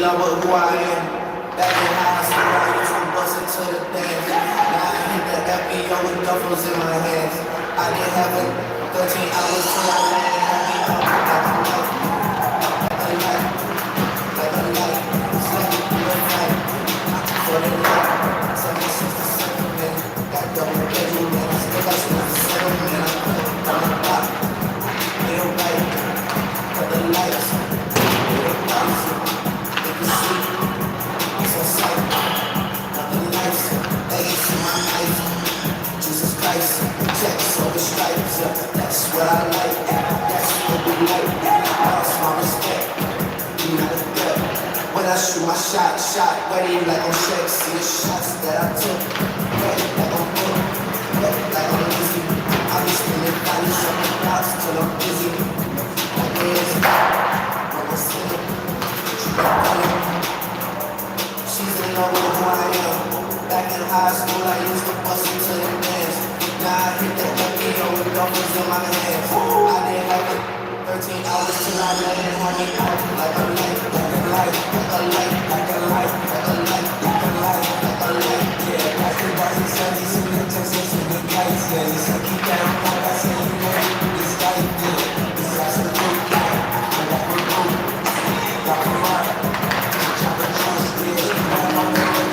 love with who I am. Back in high school, I used to bust into the dance. Now I hit the FBO with duffels in my hands. I didn't have it 13 hours till I landed. Like a light, like a light, slept through the night. For the night, 767 man. Got double bedroom man. Still got 7 man. I put it on the block. Real right, cut the lights. Real lights, you can see. It's on sight. Nothing nice. They ain't see my knife. Jesus Christ, checks over stripes. That's what I like. That's what we like. Lost my respect. You not a threat. When I shoot my shot ready like I'm Shaq. See the shots that I took. Ready like I'm Book. Ready like I'm Lizzy. I be spinning bodies on the blocks till I'm busy. My hands when I see it. She got running. She's in love with who I am. Back in high school, I used to bust into the dance. Now I hit the FBO with duffels in my hands. I didn't have it 13 hours till I landed. Honey out like a light, like a light, like a light, like a light, like a light, like a light, like a light. Yeah, like the rising sun, you see the Texas in the lights. Yeah, you see keep down, like I say, you know this life. Yeah, this is absolute. I got my own, got my mind. Chopping juice, yeah, got my own.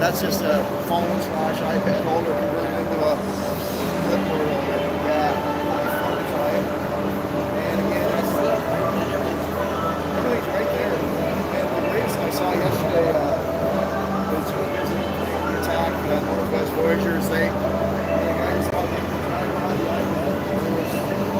That's just a phone / iPad holder converted into a flip holder. Yeah. And again, everything's right there. And the latest I saw yesterday was the attack that Northwest Voyagers. The guy just out there trying to run the iPad.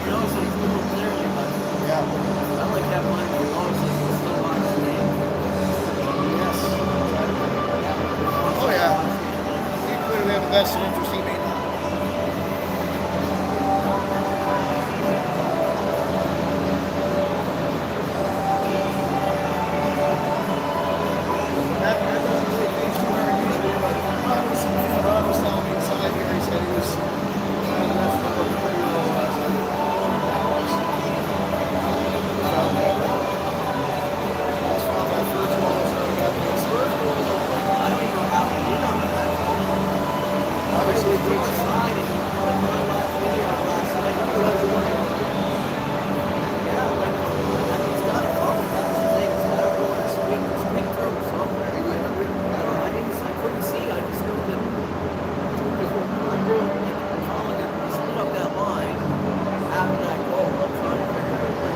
You know, so he's doing clearly, but Yeah. I like having mine for motorcycles still on the name. Yes. Oh yeah. We clearly have a vested interest. He may not. That doesn't really phase too hard usually, but Ron was telling me inside here, he said he was that's the pretty low last night. That's from my first one, so I got this. I don't even know how to do that. Obviously, Go outside and like my last video last night. Yeah, like he's got a phone. That's the thing. He's got to go in a speak through somewhere. I couldn't see. I just knew that I'm doing calling it. I split up that line after that goal. I'm trying to figure out what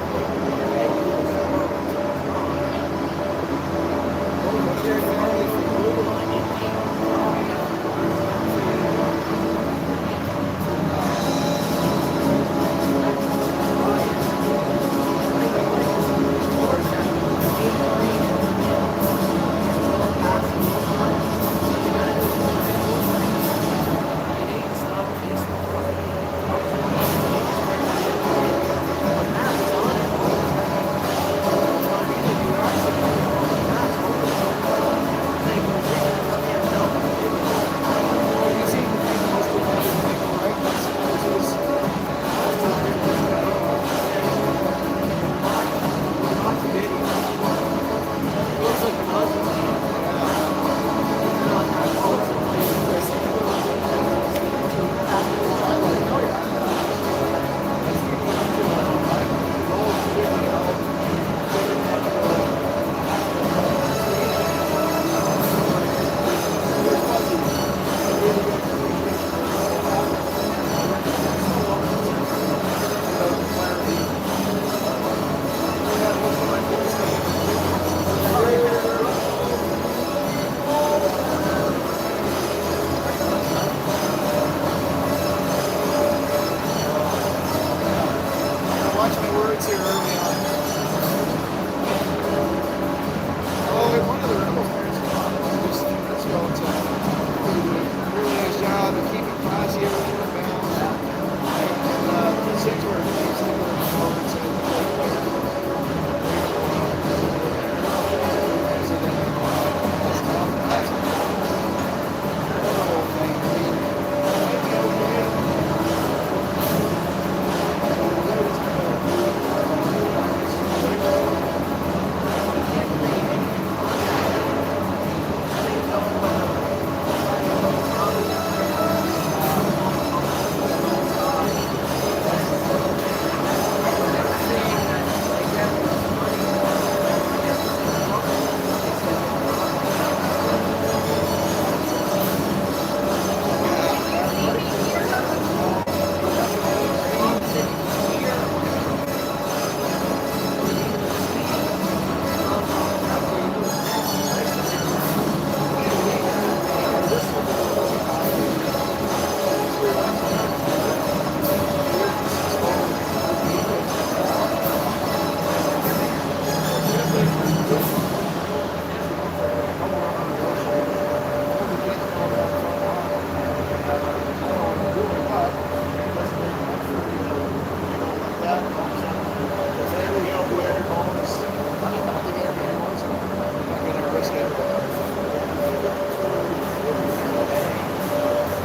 Watch my words here early on. Oh, and one of the rebel players just let's go to really nice job of keeping classy everything in balance. And these things were amazing moments and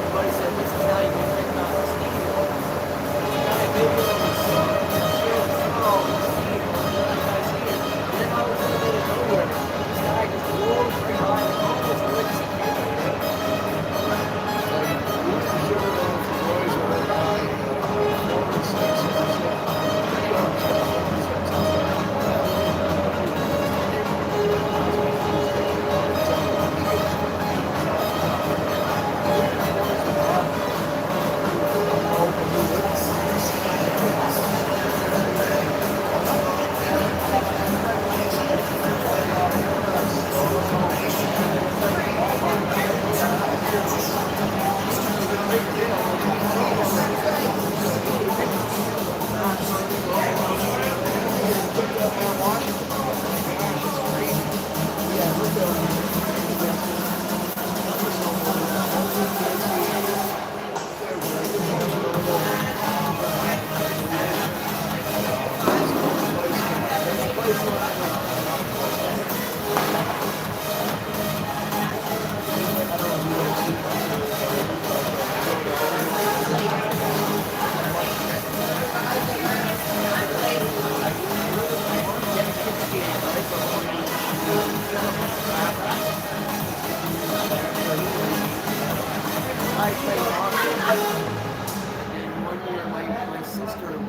Everybody said this is how you can pick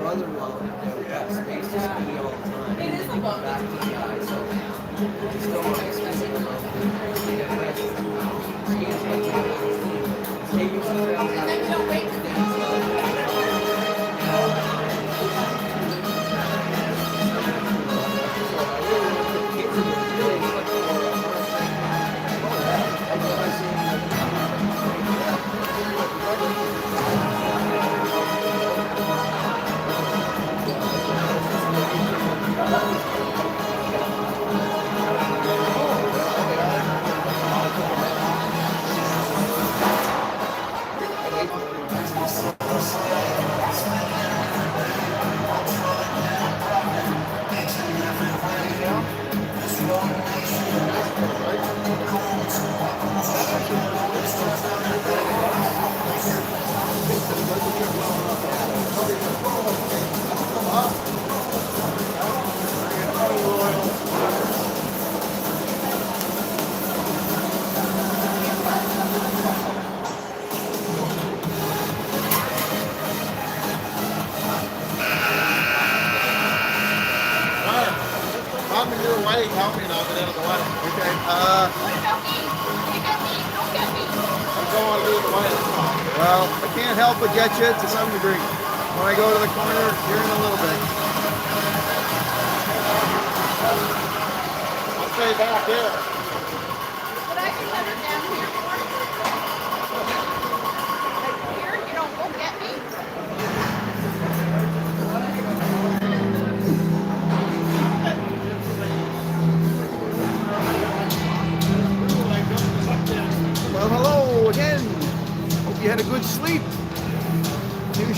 brother-in-law lived out west. They used to ski all the time. And then they come back to the ice, so we still want to ski a little bit. They get rest. Ski is like maybe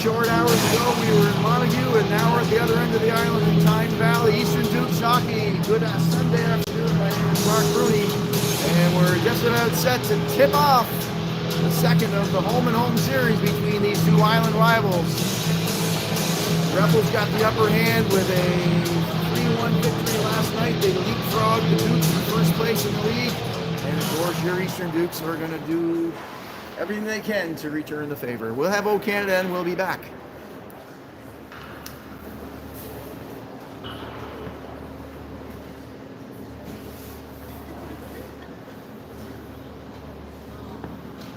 4 hours ago we were in Montague, and now we're at the other end of the island in Tyne Valley. Eastern Dukes hockey. Good Sunday afternoon. My name is Mark Rooney, and we're just about set to tip off the second of the home-and-home series between these two island rivals. Rebels got the upper hand with a 3-1 victory last night. They leapfrogged the Dukes for first place in the league, and of course your Eastern Dukes are going to do everything they can to return the favor. We'll have O Canada and we'll be back.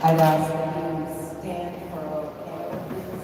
I'd ask that you stand for O Canada, please.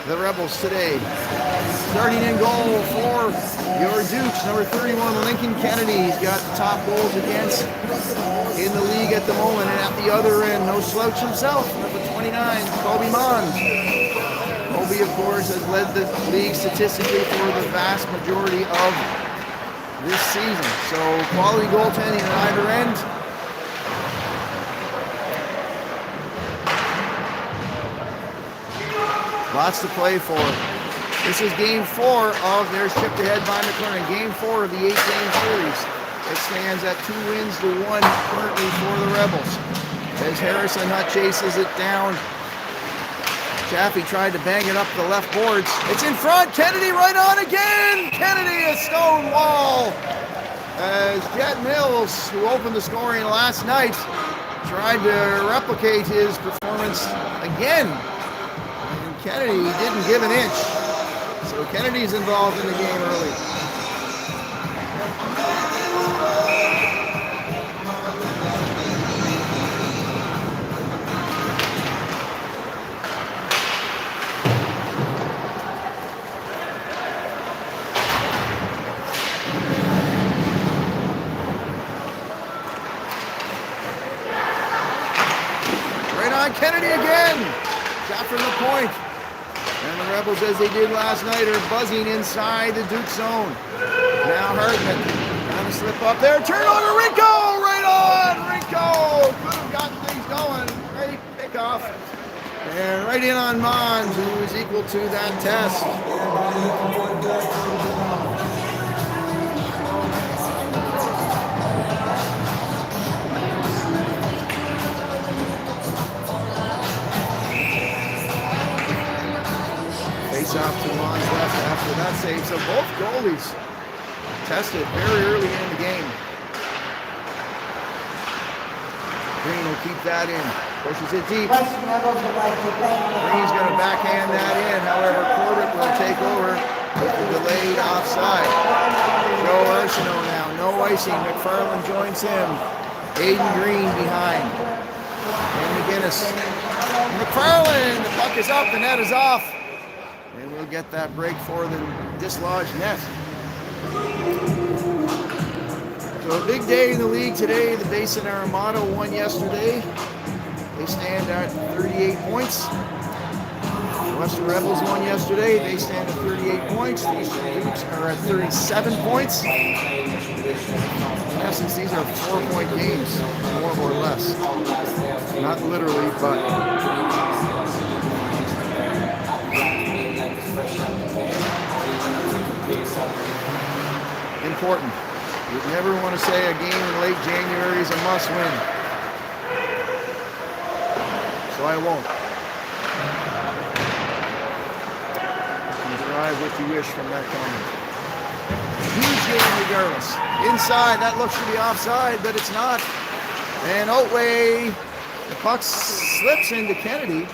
the Rebels today. Starting in goal for your Dukes, number 31, Lincoln Kennedy. He's got the top goals against in the league at the moment. And at the other end, no slouch himself, number 29, Kobe Mons. Kobe, of course, has led the league statistically for the vast majority of this season. So quality goaltending at either end. Lots to play for. This is game 4 of their shipped ahead by McLaren. Game 4 of the 8-game series. It stands at 2 wins to 1 currently for the Rebels. As Harrison Hutt chases it down. Chaffee tried to bang it up the left boards. It's in front. Kennedy right on again. Kennedy, a stone wall. As Jet Mills, who opened the scoring last night, tried to replicate his performance again. And Kennedy didn't give an inch. So Kennedy's involved in the game early. Kennedy again, shot from the point. And the Rebels, as they did last night, are buzzing inside the Duke zone. Now Hartman trying to slip up there. Turn on to Rinko, right on. Rinko could have gotten things going. Great pickoff. And right in on Mons, who is equal to that test. Off to Mons left after that save. So both goalies tested very early in the game. Green will keep that in. Pushes it deep. Green's going to backhand that in. However, Corbett will take over with the delayed offside. Joe Arsenault now. No icing. McFarland joins him. Aiden Green behind. And McGinnis. McFarland. The puck is up. The net is off. And we'll get that break for the dislodged net. So a big day in the league today. The Basin Armada won yesterday. They stand at 38 points. The Western Rebels won yesterday. They stand at 38 points. The Eastern Dukes are at 37 points. In essence, these are 4-point games, more or less. Not literally, but... important. You'd never want to say a game in late January is a must-win. So I won't. You can derive what you wish from that comment. Huge game regardless. Inside, that looks to be offside, but it's not. And Otway, the puck slips into Kennedy.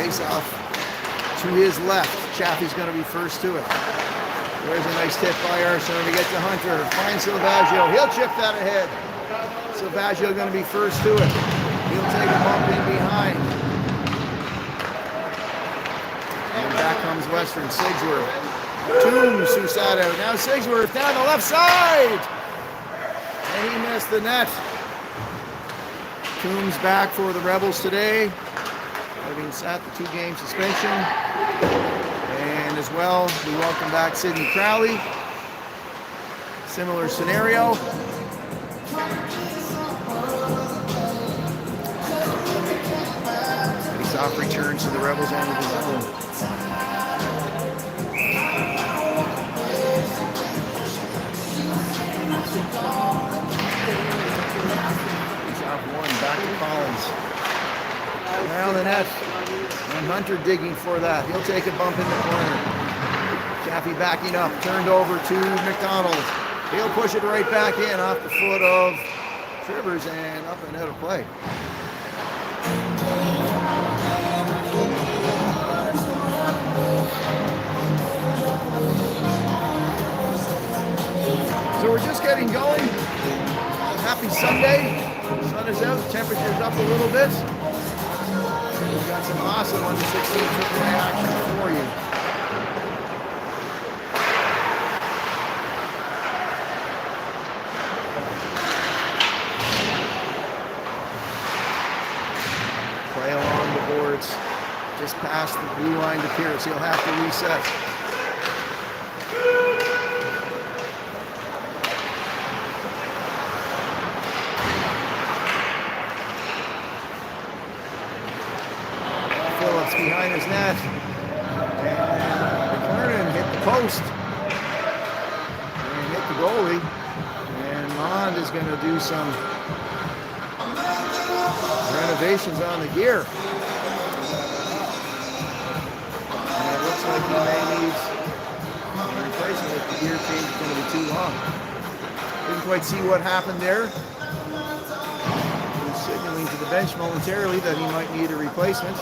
Off to his left. Chaffee's going to be first to it. There's a nice tip by Arsenault to get to Hunter. Finds Silvaggio. He'll chip that ahead. Silvaggio going to be first to it. He'll take a bump in behind. And back comes Western. Sigsworth. Toombs who sat out. Now Sigsworth down the left side. And he missed the net. Toombs back for the Rebels today. Having sat the 2-game suspension. And as well, we welcome back Sidney Crowley. Similar scenario. Face-off returns to the Rebels end of the zone. Face-off one, back to Collins. Around the net, and Hunter digging for that. He'll take a bump in the corner. Chaffee backing up, turned over to McDonald. He'll push it right back in off the foot of Trivers and up and out of play. getting going. Happy Sunday. Sun is out, temperature's up a little bit. We've got some awesome under 16 AAA action for you. Play along the boards, just past the blue line to Pierce. He'll have to reset. Phillips behind his net. And McKernan hit the post. And hit the goalie. And Mond is going to do some renovations on the gear. And it looks like he may need a replacement if the gear change is going to be too long. Didn't quite see what happened there. He was signaling to the bench momentarily that he might need a replacement.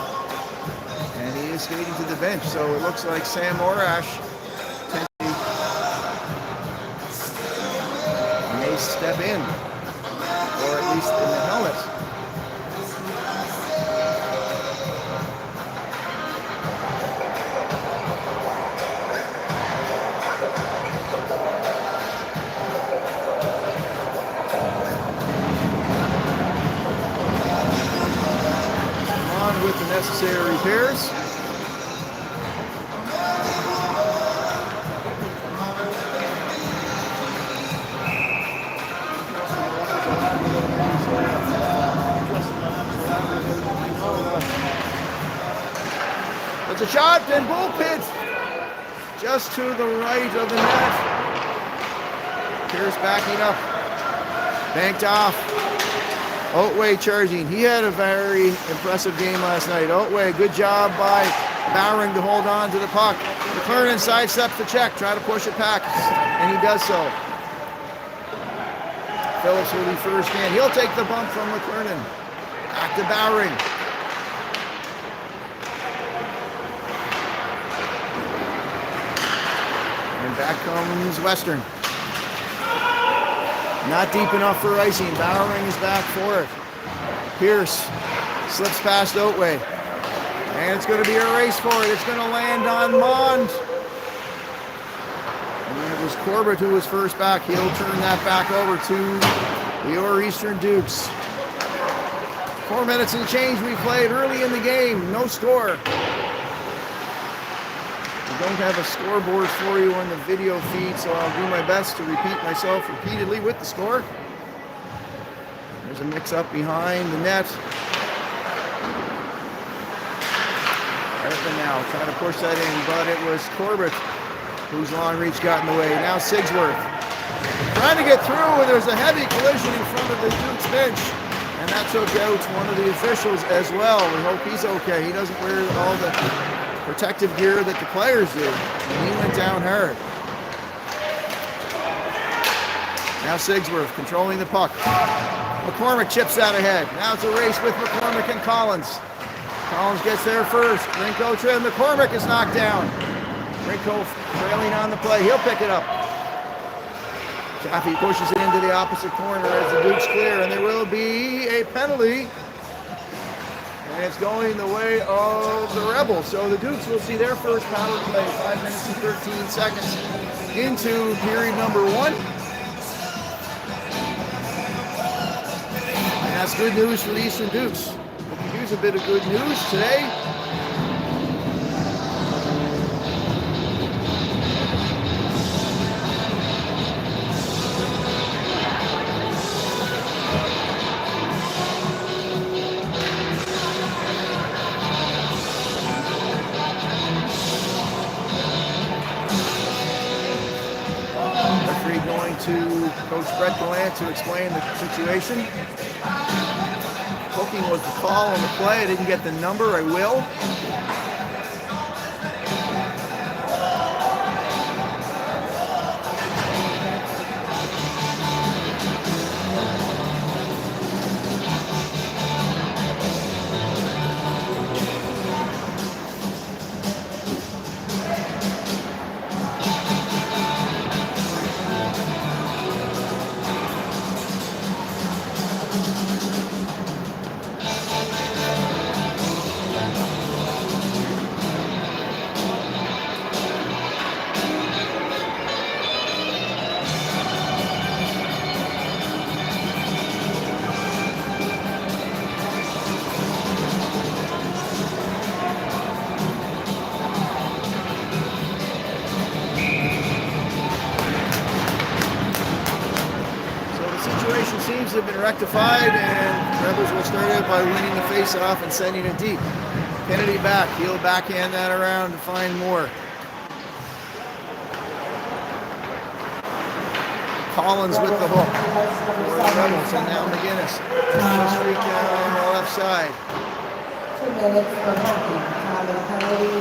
And he is skating to the bench, so it looks like Sam Morash may step in, or at least in the helmet. With the necessary repairs. It's a shot and goal pit just to the right of the net. Pierce backing up, banked off. Otway charging. He had a very impressive game last night. Otway, good job by Bowering to hold on to the puck. McKernan sidesteps the check, try to push it back, and he does so. Phillips will be first in. He'll take the bump from McKernan. Back to Bowering. And back comes Western. Not deep enough for icing. Bowering is back for it. Pierce slips past Otway. And it's going to be a race for it. It's going to land on Mond. And it was Corbett who was first back. He'll turn that back over to the Eastern Dukes. 4 minutes and change we played early in the game. No score. I don't have a scoreboard for you on the video feed, so I'll do my best to repeat myself repeatedly with the score. There's a mix-up behind the net. Everton now trying to push that in, but it was Corbett whose long reach got in the way. Now Sigsworth trying to get through, and there's a heavy collision in front of the Dukes bench, and that took out one of the officials as well. We hope he's okay. He doesn't wear all the protective gear that the players do, and he went down hard. Now Sigsworth controlling the puck. McCormick chips that ahead. Now it's a race with McCormick and Collins. Collins gets there first. Rinko trim. McCormick is knocked down. Rinko trailing on the play. He'll pick it up. Chaffee pushes it into the opposite corner as the Dukes clear, and there will be a penalty. And it's going the way of the Rebels. So the Dukes will see their first power play, 5 minutes and 13 seconds into period number 1. And that's good news for the Eastern Dukes. We can use a bit of good news today. Going to Coach Brett Gallant to explain the situation. Poking was the call on the play. I didn't get the number. I will. situation rectified, and Rebels will start out by winning the face-off and sending it deep. Kennedy back. He'll backhand that around to find more. Collins with the hook for the Rebels, and now McGinnis. Just streak down on the left side. 2 minutes for hooking. Time and penalty.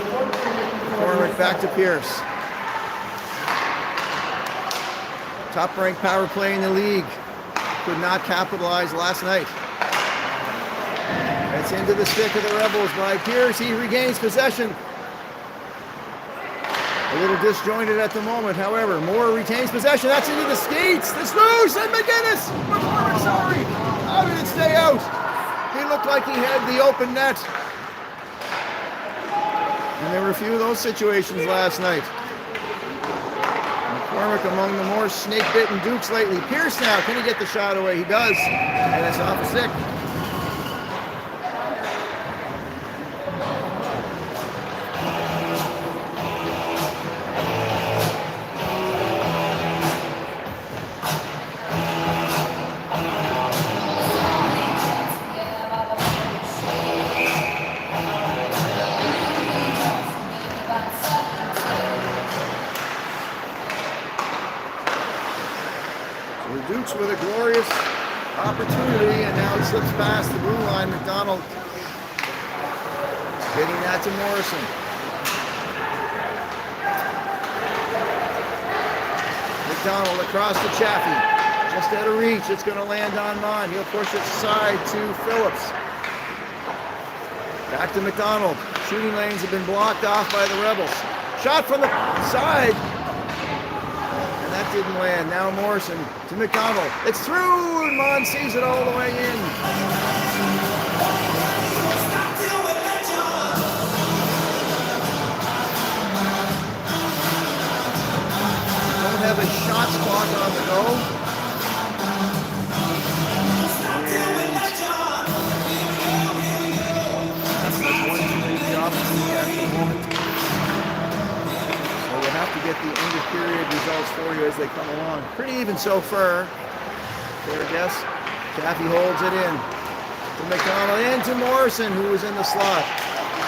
McCormick back to Pierce. Top-ranked power play in the league. Could not capitalize last night. It's into the stick of the Rebels by Pierce. He regains possession. A little disjointed at the moment, however. Moore retains possession. That's into the skates. It's loose, and McGinnis! McCormick, sorry! How did it stay out? He looked like he had the open net. And there were a few of those situations last night. McCormick among the more snake-bitten Dukes lately. Pierce now, can he get the shot away? He does, and it's off the stick. With a glorious opportunity, and now he slips past the blue line. McDonald getting that to Morrison. McDonald across to Chaffee, just out of reach. It's going to land on Mon. He'll push it aside to Phillips. Back to McDonald. Shooting lanes have been blocked off by the Rebels. Shot from the side. That didn't land. Now Morrison to McDonald. It's through, and Mon sees it all the way in. Don't have a shot clock on the go. That's the one to make the opportunity at the moment. We'll have to get the end of period results for you as they come along. Pretty even so far. Fair guess. Chaffee holds it in to McDonald, into Morrison, who was in the slot.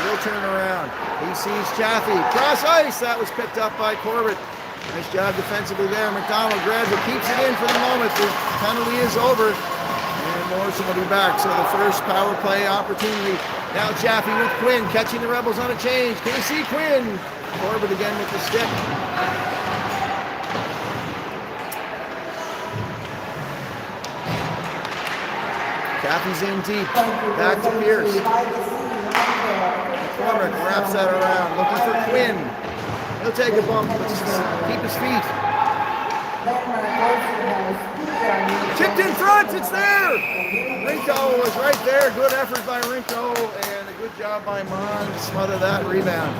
He'll turn around. He sees Chaffee. Cross ice. That was picked up by Corbett. Nice job defensively there. McDonald grabs it, keeps it in for the moment. The penalty is over. And Morrison will be back. So the first power play opportunity. Now Chaffee with Quinn, catching the Rebels on a change. Can you see Quinn? Corbett again with the stick. Chaffee's in deep. Back to Pierce. McCormick wraps that around, looking for Quinn. He'll take a bump, but keep his feet. Tipped in front, it's there! Rinko was right there. Good effort by Rinko, and a good job by Mon to smother that rebound.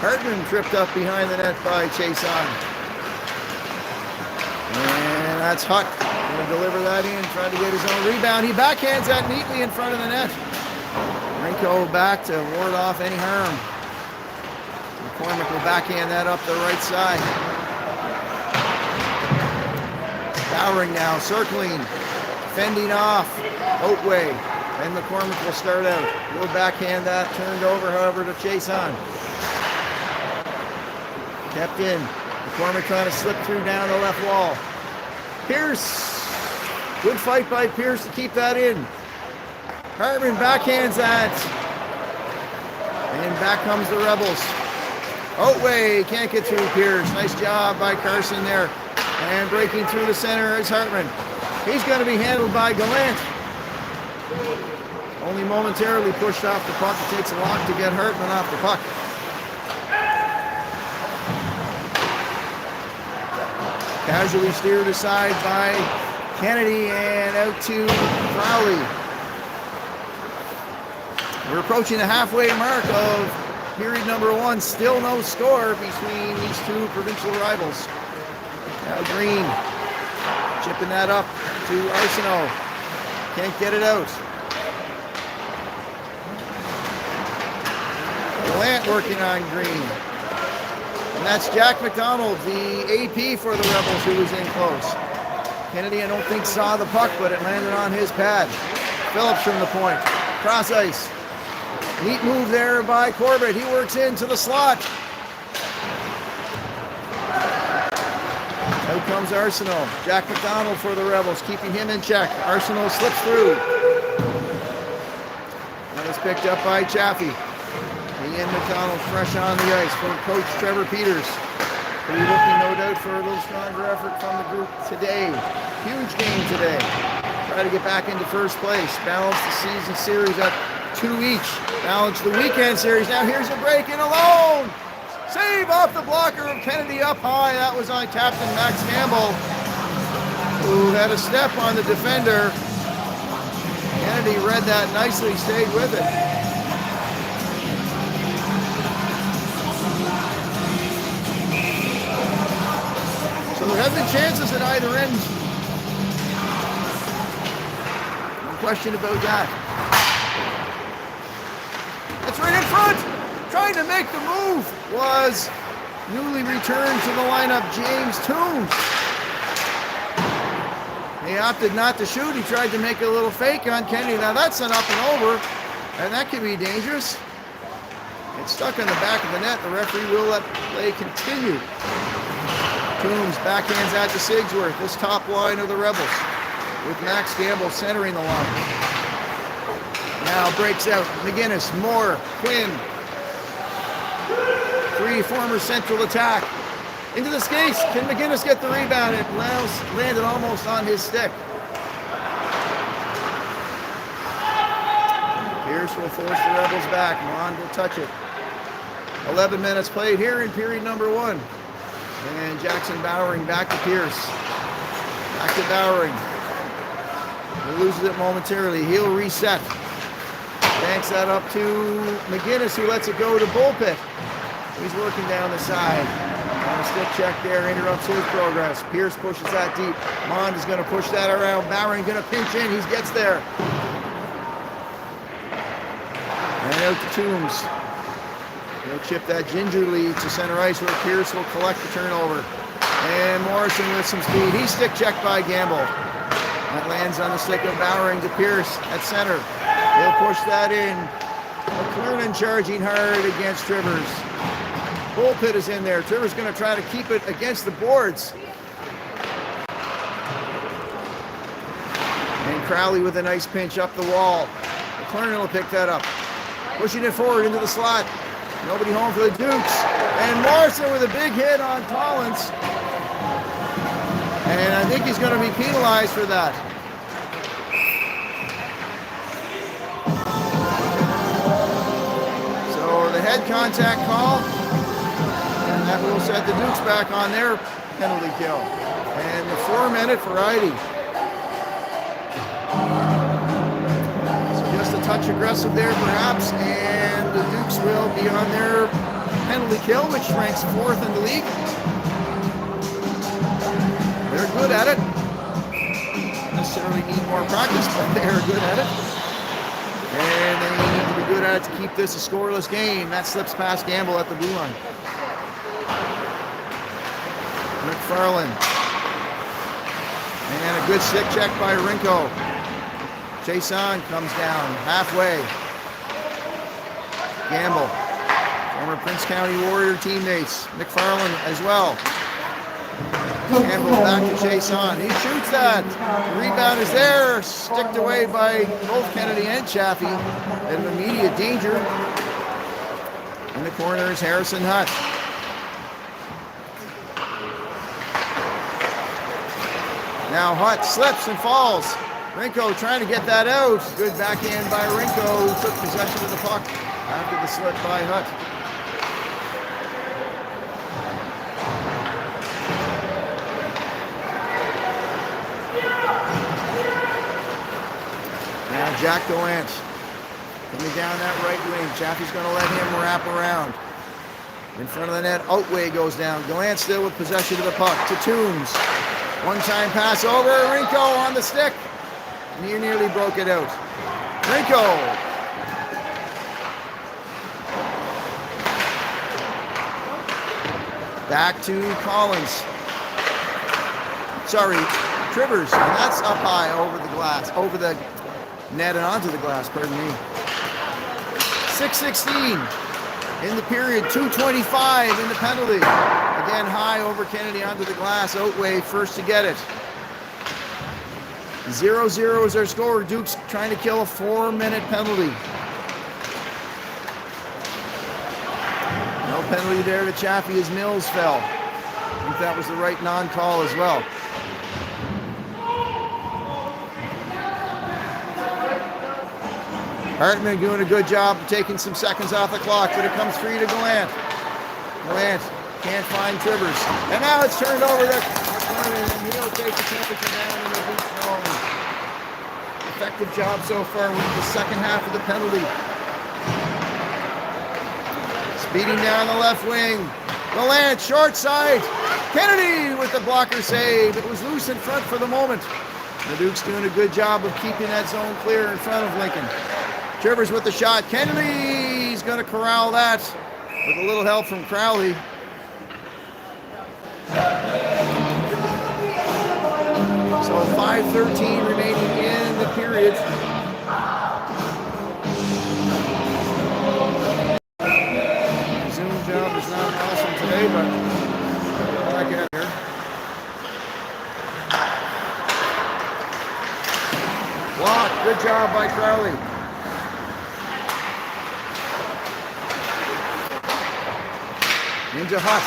Hartman tripped up behind the net by Chason. And that's Huck. Going to deliver that in, trying to get his own rebound. He backhands that neatly in front of the net. Rinko back to ward off any harm. McCormick will backhand that up the right side. Bowering now, circling, fending off. Oatway. And McCormick will start out. He'll backhand that, turned over, however, to Chason. Kept in. McCormick trying to slip through down the left wall. Pierce. Good fight by Pierce to keep that in. Hartman backhands that. And back comes the Rebels. Oatway can't get through Pierce. Nice job by Carson there. And breaking through the center is Hartman. He's going to be handled by Gallant. Only momentarily pushed off the puck. It takes a lot to get Hartman off the puck. Casually steered aside by Kennedy and out to Crowley. We're approaching the halfway mark of period number 1. Still no score between these two provincial rivals. Now Green chipping that up to Arsenault. Can't get it out. Lant working on Green. And that's Jack McDonald, the AP for the Rebels, who was in close. Kennedy, I don't think, saw the puck, but it landed on his pad. Phillips from the point. Cross ice. Neat move there by Corbett. He works into the slot. Out comes Arsenault. Jack McDonald for the Rebels, keeping him in check. Arsenault slips through. That was picked up by Chaffee. Ian McDonald fresh on the ice from Coach Trevor Peters. We're looking, no doubt, for a little stronger effort from the group today. Huge game today. Try to get back into first place. Balance the season series at 2 each. Balance the weekend series. Now here's a break in alone. Save off the blocker of Kennedy up high. That was on Captain Max Campbell, who had a step on the defender. Kennedy read that nicely, stayed with it. So there have been chances at either end. No question about that. It's right in front. Trying to make the move was newly returned to the lineup, James Toombs. He opted not to shoot. He tried to make a little fake on Kennedy. Now that's an up and over, and that could be dangerous. It's stuck on the back of the net. The referee will let play continue. Toombs backhands out to Sigsworth. This top line of the Rebels with Max Campbell centering the line. Now breaks out. McGinnis, Moore, Quinn. 3 former Central attack. Into the skates. Can McGinnis get the rebound? It landed almost on his stick. Pierce will force the Rebels back. Mond will touch it. 11 minutes played here in period number 1. And Jackson Bowering back to Pierce. Back to Bowering. He loses it momentarily. He'll reset. Banks that up to McGinnis, who lets it go to Bullpit. He's working down the side. On a stick check there, interrupts his progress. Pierce pushes that deep. Mond is going to push that around. Bowering going to pinch in. He gets there. And out to Toombs. He'll chip that gingerly to center ice where Pierce will collect the turnover. And Morrison with some speed. He's stick checked by Gamble. That lands on the stick of Bowering to Pierce at center. He'll push that in. McLernan charging hard against Trivers. Bullpit is in there. Trivers going to try to keep it against the boards. And Crowley with a nice pinch up the wall. McLernan will pick that up. Pushing it forward into the slot. Nobody home for the Dukes. And Morrison with a big hit on Collins. And I think he's going to be penalized for that. So the head contact call. And that will set the Dukes back on their penalty kill. And the 4-minute variety. So just a touch aggressive there perhaps. And the Dukes will be on their penalty kill, which ranks 4th in the league. They're good at it. Don't necessarily need more practice, but they're good at it. And they need to be good at it to keep this a scoreless game. That slips past Gamble at the blue line. McFarland. And a good stick check by Rinko. Jason comes down halfway. Gamble. Former Prince County Warrior teammates. McFarland as well. Campbell back to Jason. He shoots that. The rebound is there. Sticked away by both Kennedy and Chaffee. At an immediate danger. In the corner is Harrison Hutt. Now Hutt slips and falls. Rinko trying to get that out. Good backhand by Rinko, who took possession of the puck after the slip by Hutt. Now Jack Gallant Coming down that right wing. Chaffee's going to let him wrap around. In front of the net, Outway goes down. Gallant still with possession of the puck to Toombs. One-time pass over. Rinko on the stick. And he nearly broke it out. Rinko. Back to Collins. Sorry, Trivers. And that's up high over the glass, over the net and onto the glass, pardon me. 6:16 in the period, 2:25 in the penalty. Again, high over Kennedy onto the glass. Outway first to get it. 0-0 is their score. Duke's trying to kill a 4-minute penalty. No penalty there to Chaffee as Mills fell. I think that was the right non-call as well. Hartman doing a good job of taking some seconds off the clock, but it comes free to Gallant. Gallant can't find Trivers. And now it's turned over to Hartman, and he'll take the temperature down in the Duke zone. Effective job so far with the second half of the penalty. Speeding down the left wing. Gallant, short side. Kennedy with the blocker save. It was loose in front for the moment. The Duke's doing a good job of keeping that zone clear in front of Lincoln. Trivers with the shot. Kennedy's going to corral that with a little help from Crowley. So 5:13 remaining in the period. Zoom job is not awesome today, but I like it here. Block. Good job by Crowley. Into Hutt.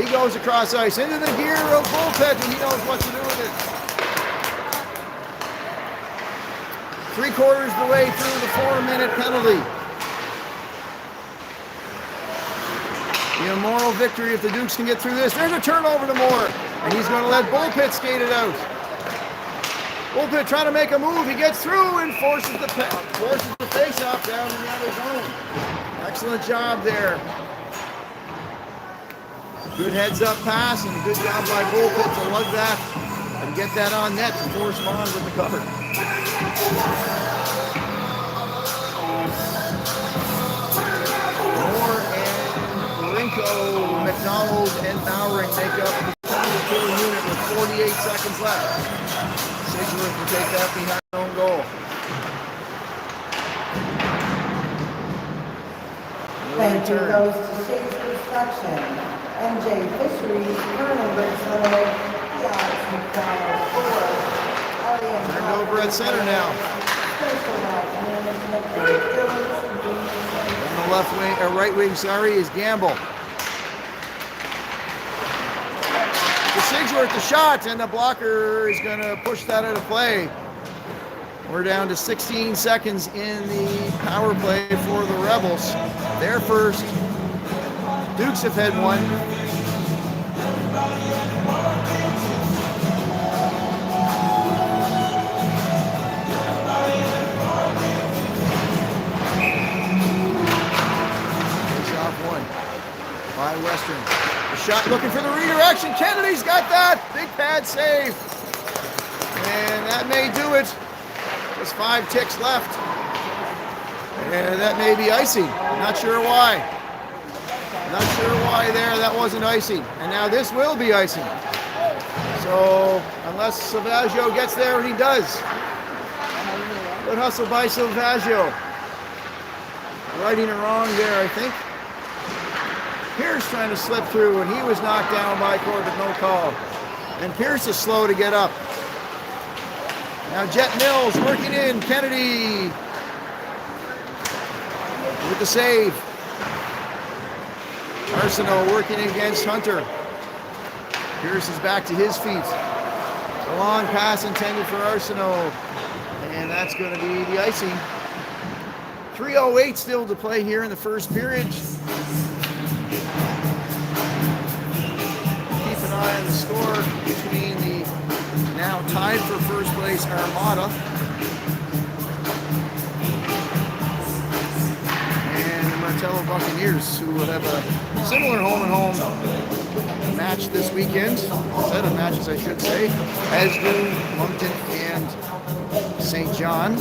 He goes across ice into the gear of Bullpit, and he knows what to do with it. 3/4 the way through the 4-minute penalty. The immoral victory if the Dukes can get through this. There's a turnover to Moore, and he's going to let Bullpit skate it out. Bullpit trying to make a move. He gets through and forces the face-off down in the other zone. Excellent job there. Good heads-up pass and a good job by Bullpit to lug that and get that on net to force Vaughn with the cover. Moore and Rinko, McDonald, and Bowering make up the penalty unit with 48 seconds left. Sigsworth will take that behind his own goal. Thank you goes to Shades Construction, MJ Fisheries, Colonel Ridgeland, Piaz McDonald, Ford, Turned over at center now. On the left wing, or right wing, sorry, is Gamble. To Sigsworth, the shot, and the blocker is going to push that out of play. We're down to 16 seconds in the power play for the Rebels. They're first. Dukes have had one. Face off one by Western. The shot looking for the redirection. Kennedy's got that. Big pad save. And that may do it. Just 5 ticks left. And that may be icing. Not sure why. Not sure why there that wasn't icing. And now this will be icing. So unless Salvaggio gets there, and he does. Good hustle by Salvaggio. Righting it wrong there, I think. Pierce trying to slip through, and he was knocked down by Corbett, no call. And Pierce is slow to get up. Now Jet Mills working in. Kennedy with the save. Arsenault working against Hunter. Pierce is back to his feet. A long pass intended for Arsenault. And that's going to be the icing. 3:08 still to play here in the first period. Keep an eye on the score between the now tied for first place Armada Martello Buccaneers, who have a similar home-and-home match this weekend, set of matches I should say, as do Moncton and St. John.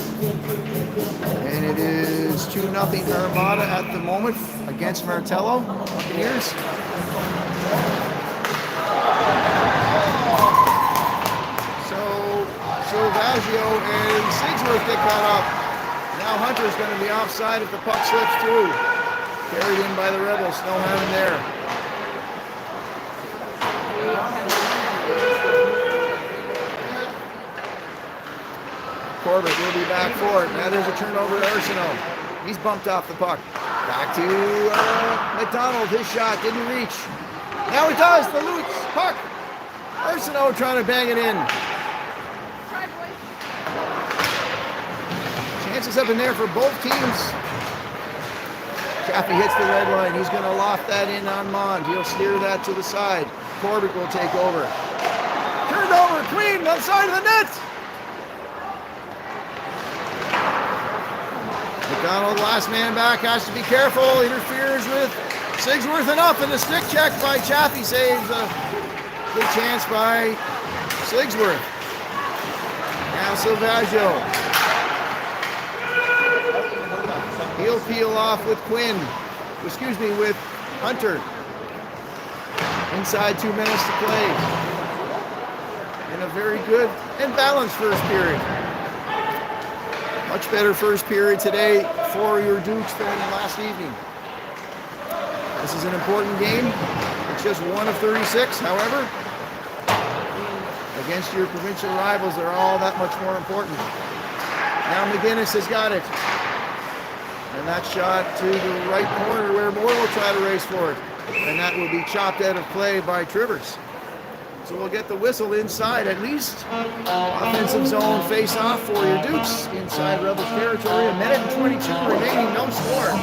And it is 2-0 Armada at the moment against Martello Buccaneers. Silvaggio and Sigsworth get caught up. Now Hunter's going to be offside if the puck slips through. Carried in by the Rebels. No harm in there. Corbett will be back for it. Now there's a turnover to Arsenault. He's bumped off the puck. Back to McDonald. His shot didn't reach. Now it does. The loose puck. Arsenault trying to bang it in. Chances have been there for both teams. Chaffee hits the red line. He's going to loft that in on Mond. He'll steer that to the side. Corbett will take over. Turned over, clean on the side of the net. McDonald, last man back, has to be careful. Interferes with Sigsworth enough, and the stick check by Chaffee saves a good chance by Sigsworth. Now Silvaggio. He'll peel off with with Hunter. Inside 2 minutes to play. In a very good and balanced first period. Much better first period today for your Dukes than last evening. This is an important game. It's just 1 of 36, however. Against your provincial rivals, they're all that much more important. Now McGinnis has got it. And that shot to the right corner where Moore will try to race for it. And that will be chopped out of play by Trivers. So we'll get the whistle inside at least. Offensive zone face-off for your Dukes inside Rebels territory. 1 minute and 22 remaining, no score.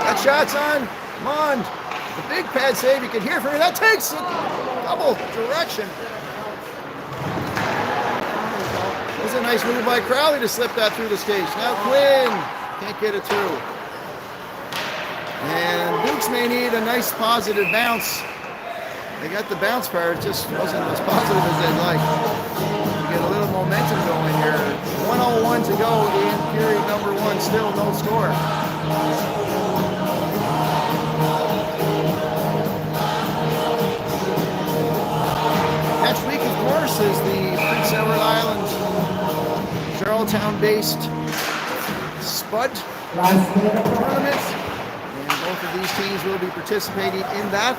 That shot's on Mond. The big pad save, you can hear from it. That takes a double direction. It was a nice move by Crowley to slip that through the skates. Now Quinn can't get it through. And Dukes may need a nice positive bounce. They got the bounce part, it just wasn't as positive as they'd like. To get a little momentum going here. 1:01 to go in period number 1, still no score. Next week, of course, is the Prince Edward Island, Charlottetown-based Spud tournament. And both of these teams will be participating in that.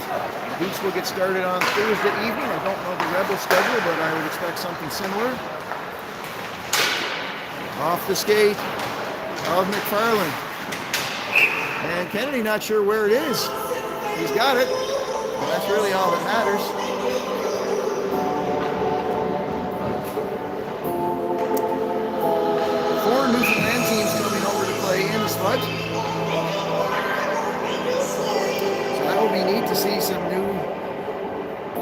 The Dukes will get started on Thursday evening. I don't know the Rebel schedule, but I would expect something similar. Off the skate of McFarland. And Kennedy not sure where it is. He's got it. And that's really all that matters. Four Newfoundland teams coming over to play in the Spud. So that will be neat to see some new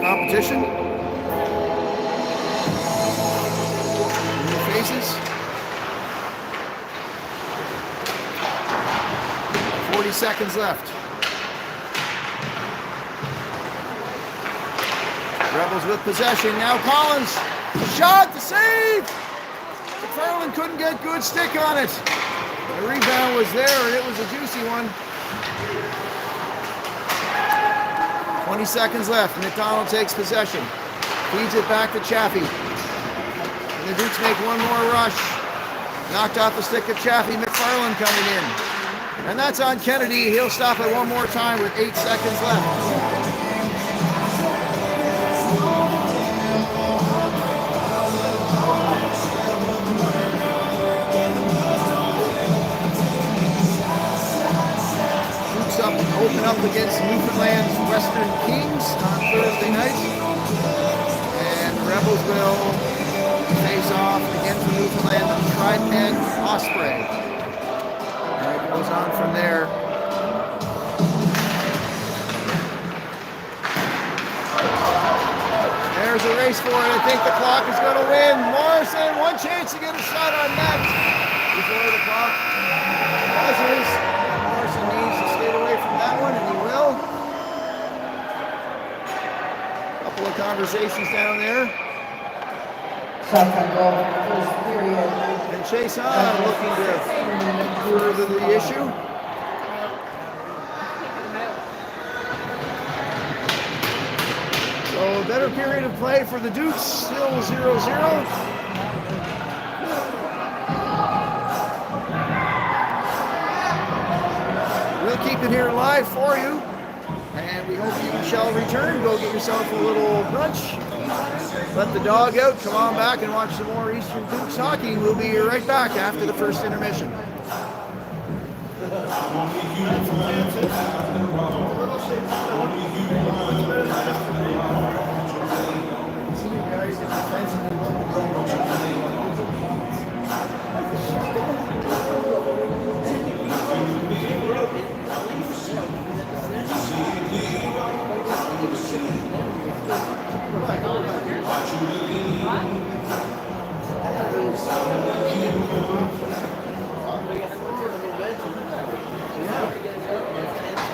competition. New faces. 40 seconds left. Rebels with possession. Now Collins. The shot, the save! McFarland couldn't get good stick on it. The rebound was there, and it was a juicy one. 20 seconds left. McDonald takes possession. Feeds it back to Chaffee. And the Dukes make one more rush. Knocked off the stick of Chaffee. McFarland coming in. And that's on Kennedy. He'll stop it one more time with 8 seconds left. Open up against Newfoundland's Western Kings on Thursday night. And the Rebels will face off again for Newfoundland on Trident Osprey. And it goes on from there. race for it. I think the clock is going to win. Morrison, one chance to get a shot on net before the clock buzzes. Morrison needs to stay away from that one, and he will. Couple of conversations down there. Second goal, first period. And Chase on looking to further the issue. So a better period of play for the Dukes, still 0-0. We'll keep it here live for you, and we hope you shall return. Go get yourself a little brunch, let the dog out, come on back and watch some more Eastern Dukes hockey. We'll be right back after the first intermission.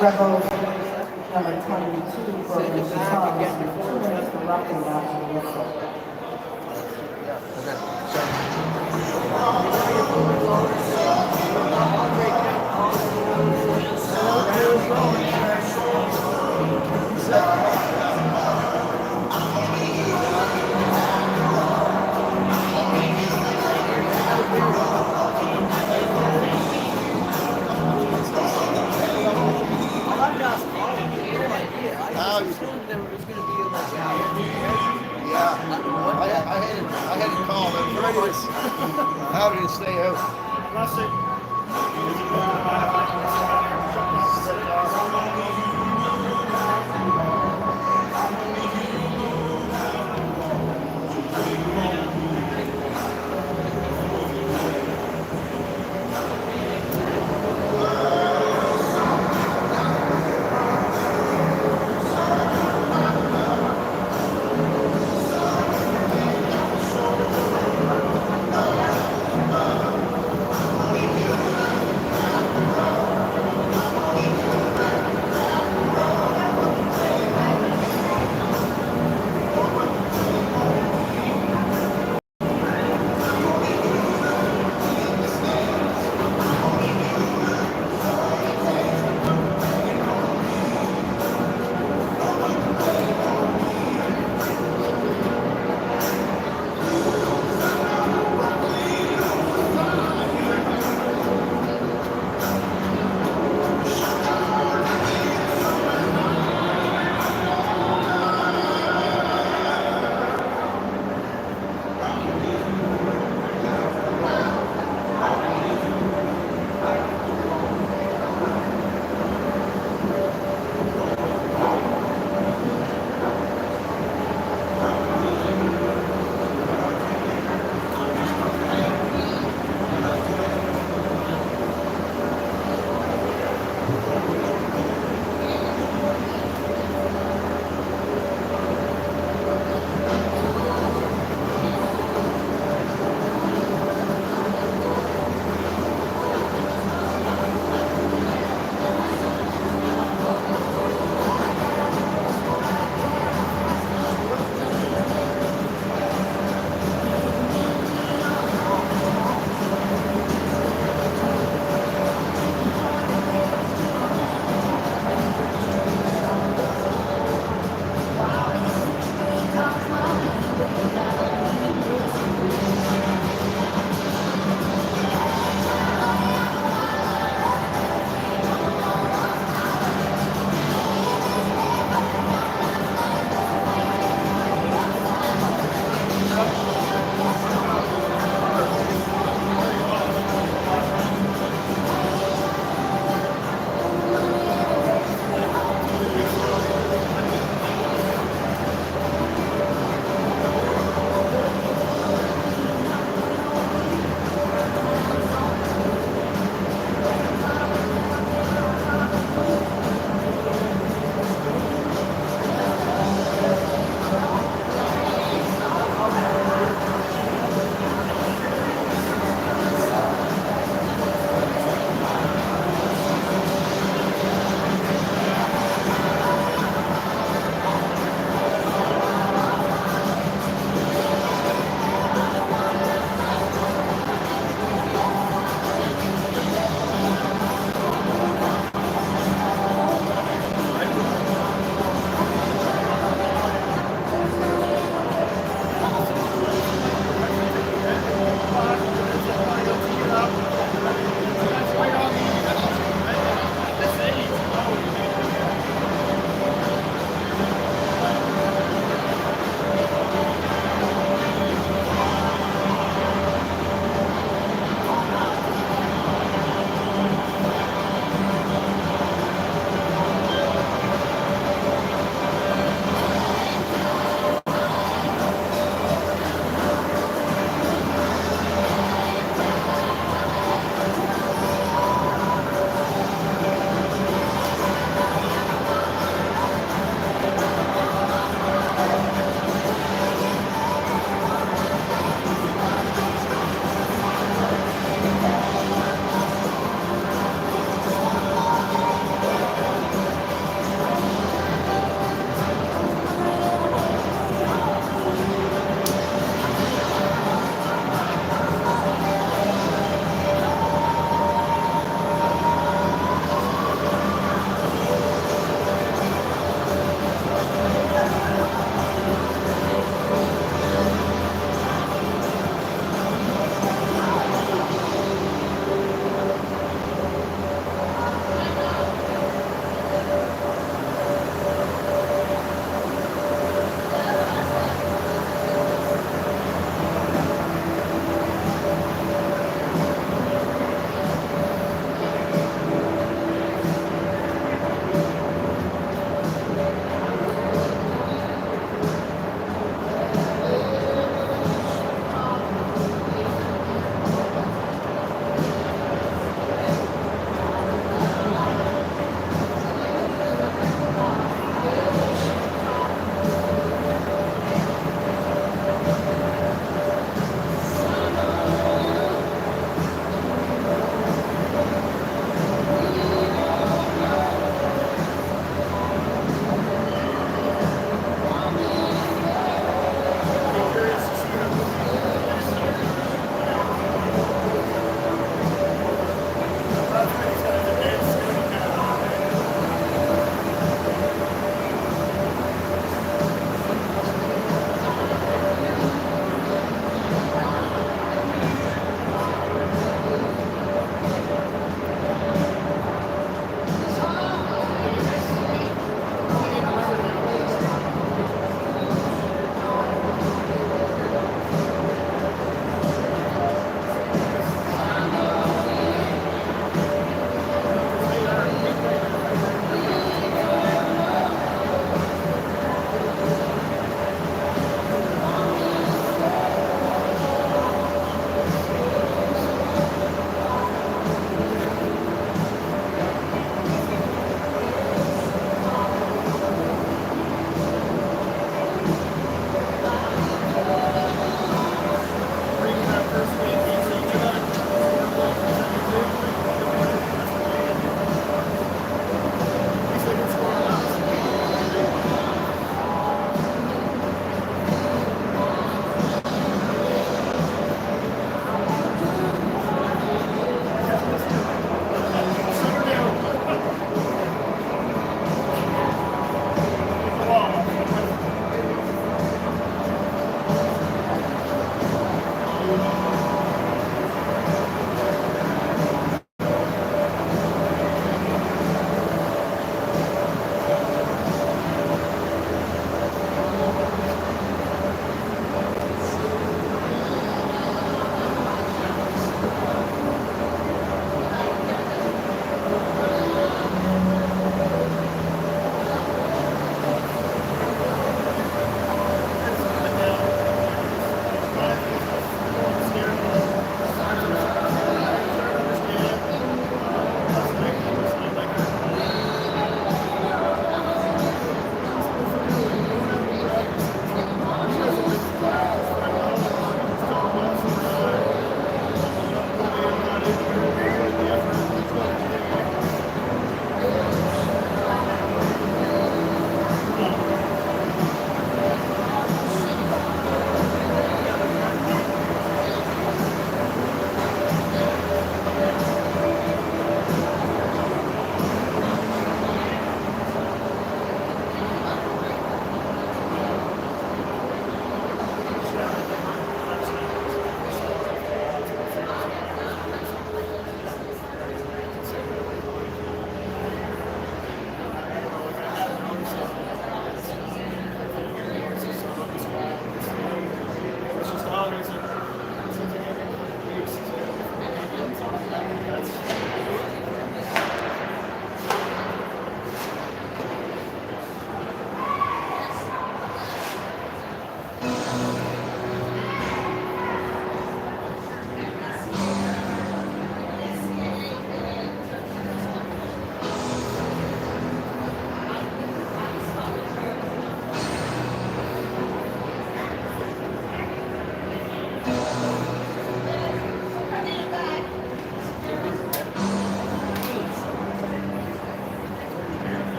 Rebels, number 22, for the Chicago, 2 minutes to rock and roll the whistle. I had to call them. How did it stay out?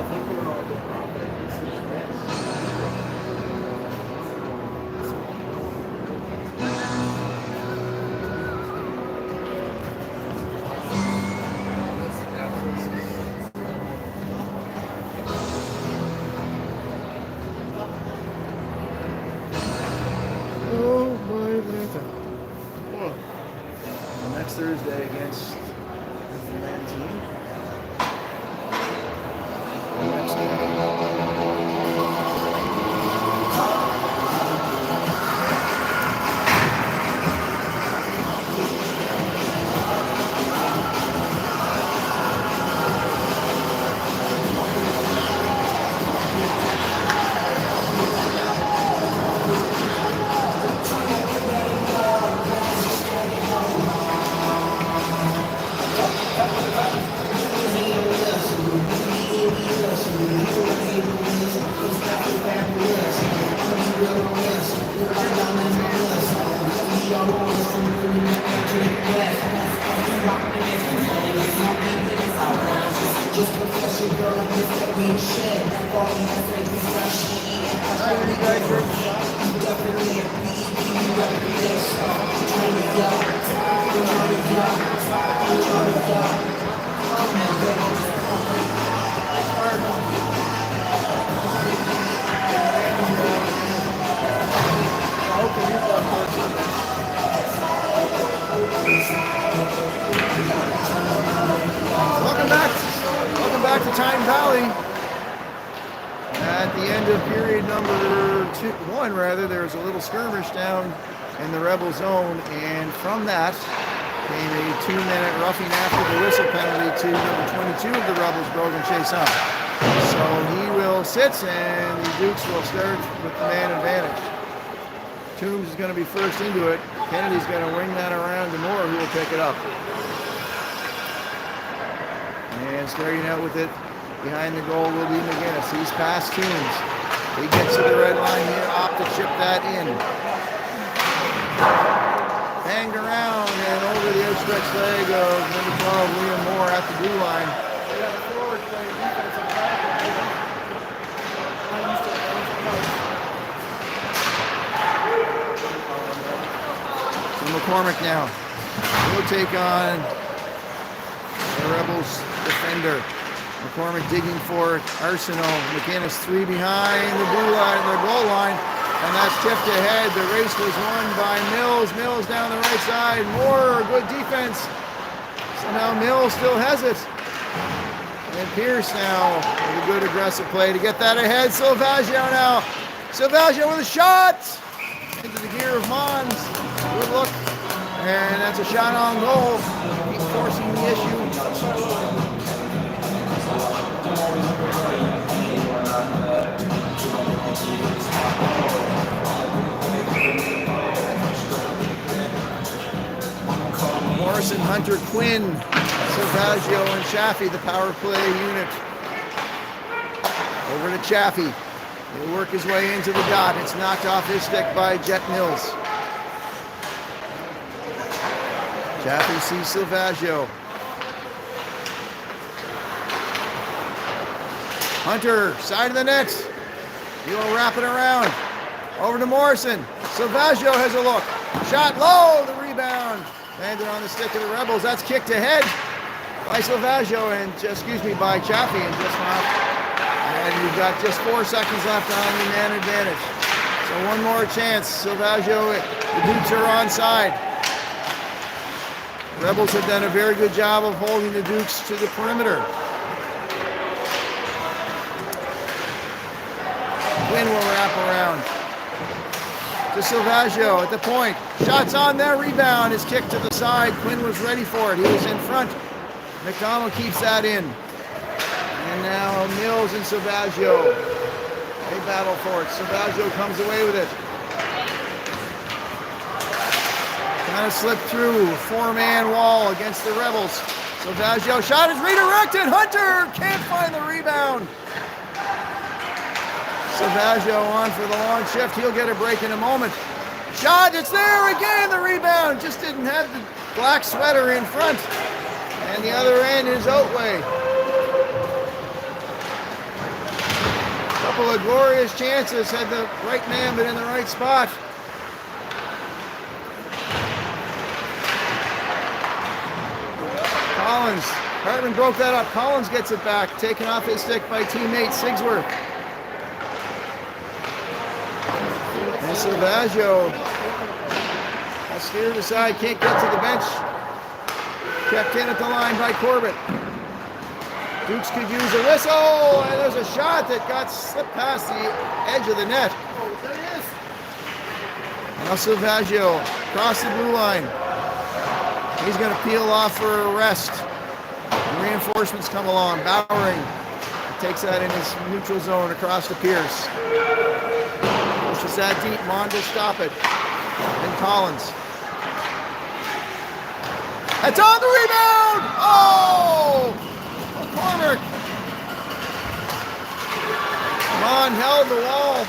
think we're all good off. Oh my Atlanta. Oh. Next Thursday against the man team. Next Welcome back to Time Valley. At the end of period number 1, there was a little skirmish down in the Rebel zone, and from that came a 2-minute roughing after the whistle penalty to number 22 of the Rebels, Brogan Chason. So he will sit, and the Dukes will start with the man advantage. Toombs is going to be first into it. Kennedy's going to wing that around to Moore, who will pick it up. And starting out with it behind the goal will be McGinnis. He's past Toombs. He gets to the red line here, opt to chip that in. Banged around and over the outstretched leg of number 12, Liam Moore, at the blue line. So McCormick now will take on the Rebels defender. McCormick digging for it. Arsenault. McGinnis 3 behind the blue line, the goal line, and that's tipped ahead. The race was won by Mills. Mills down the right side. Moore, good defense. Somehow Mills still has it. And Pierce now with a good aggressive play to get that ahead. Silvaggio now. Silvaggio with a shot into the gear of Mons. Good look. And that's a shot on goal. He's forcing the issue. Morrison, Hunter, Quinn, Silvaggio, and Chaffee, the power play unit. Over to Chaffee. He'll work his way into the dot. It's knocked off his stick by Jet Mills. Chaffee sees Silvaggio. Hunter, side of the net. He will wrap it around. Over to Morrison. Silvaggio has a look. Shot low, the rebound. Landed on the stick of the Rebels. That's kicked ahead by Silvaggio and, by Chaffee and just off. And you've got just 4 seconds left on the man advantage. So one more chance. Silvaggio, the Dukes are onside. Rebels have done a very good job of holding the Dukes to the perimeter. Quinn will wrap around to Silvaggio at the point. Shots on there, rebound is kicked to the side. Quinn was ready for it. He was in front. McDonald keeps that in. And now Mills and Silvaggio, they battle for it. Silvaggio comes away with it. Kind of slipped through a 4-man wall against the Rebels. Silvaggio shot is redirected. Hunter can't find the rebound. Silvaggio on for the long shift. He'll get a break in a moment. Shot, it's there again. The rebound just didn't have the black sweater in front. And the other end is Oatway. couple of glorious chances, had the right man but in the right spot. Collins, Hartman broke that up. Collins gets it back, taken off his stick by teammate Sigsworth. And Salvaggio, steered aside, can't get to the bench. Kept in at the line by Corbett. Dukes could use a whistle, and there's a shot that got slipped past the edge of the net. There he is. Now Salvaggio across the blue line. He's going to peel off for a rest. The reinforcements come along. Bowering takes that in his neutral zone across to Pierce. Pushes that deep. Mond will stop it. And Collins. That's on the rebound! Oh! McCormick. Mond held the wall.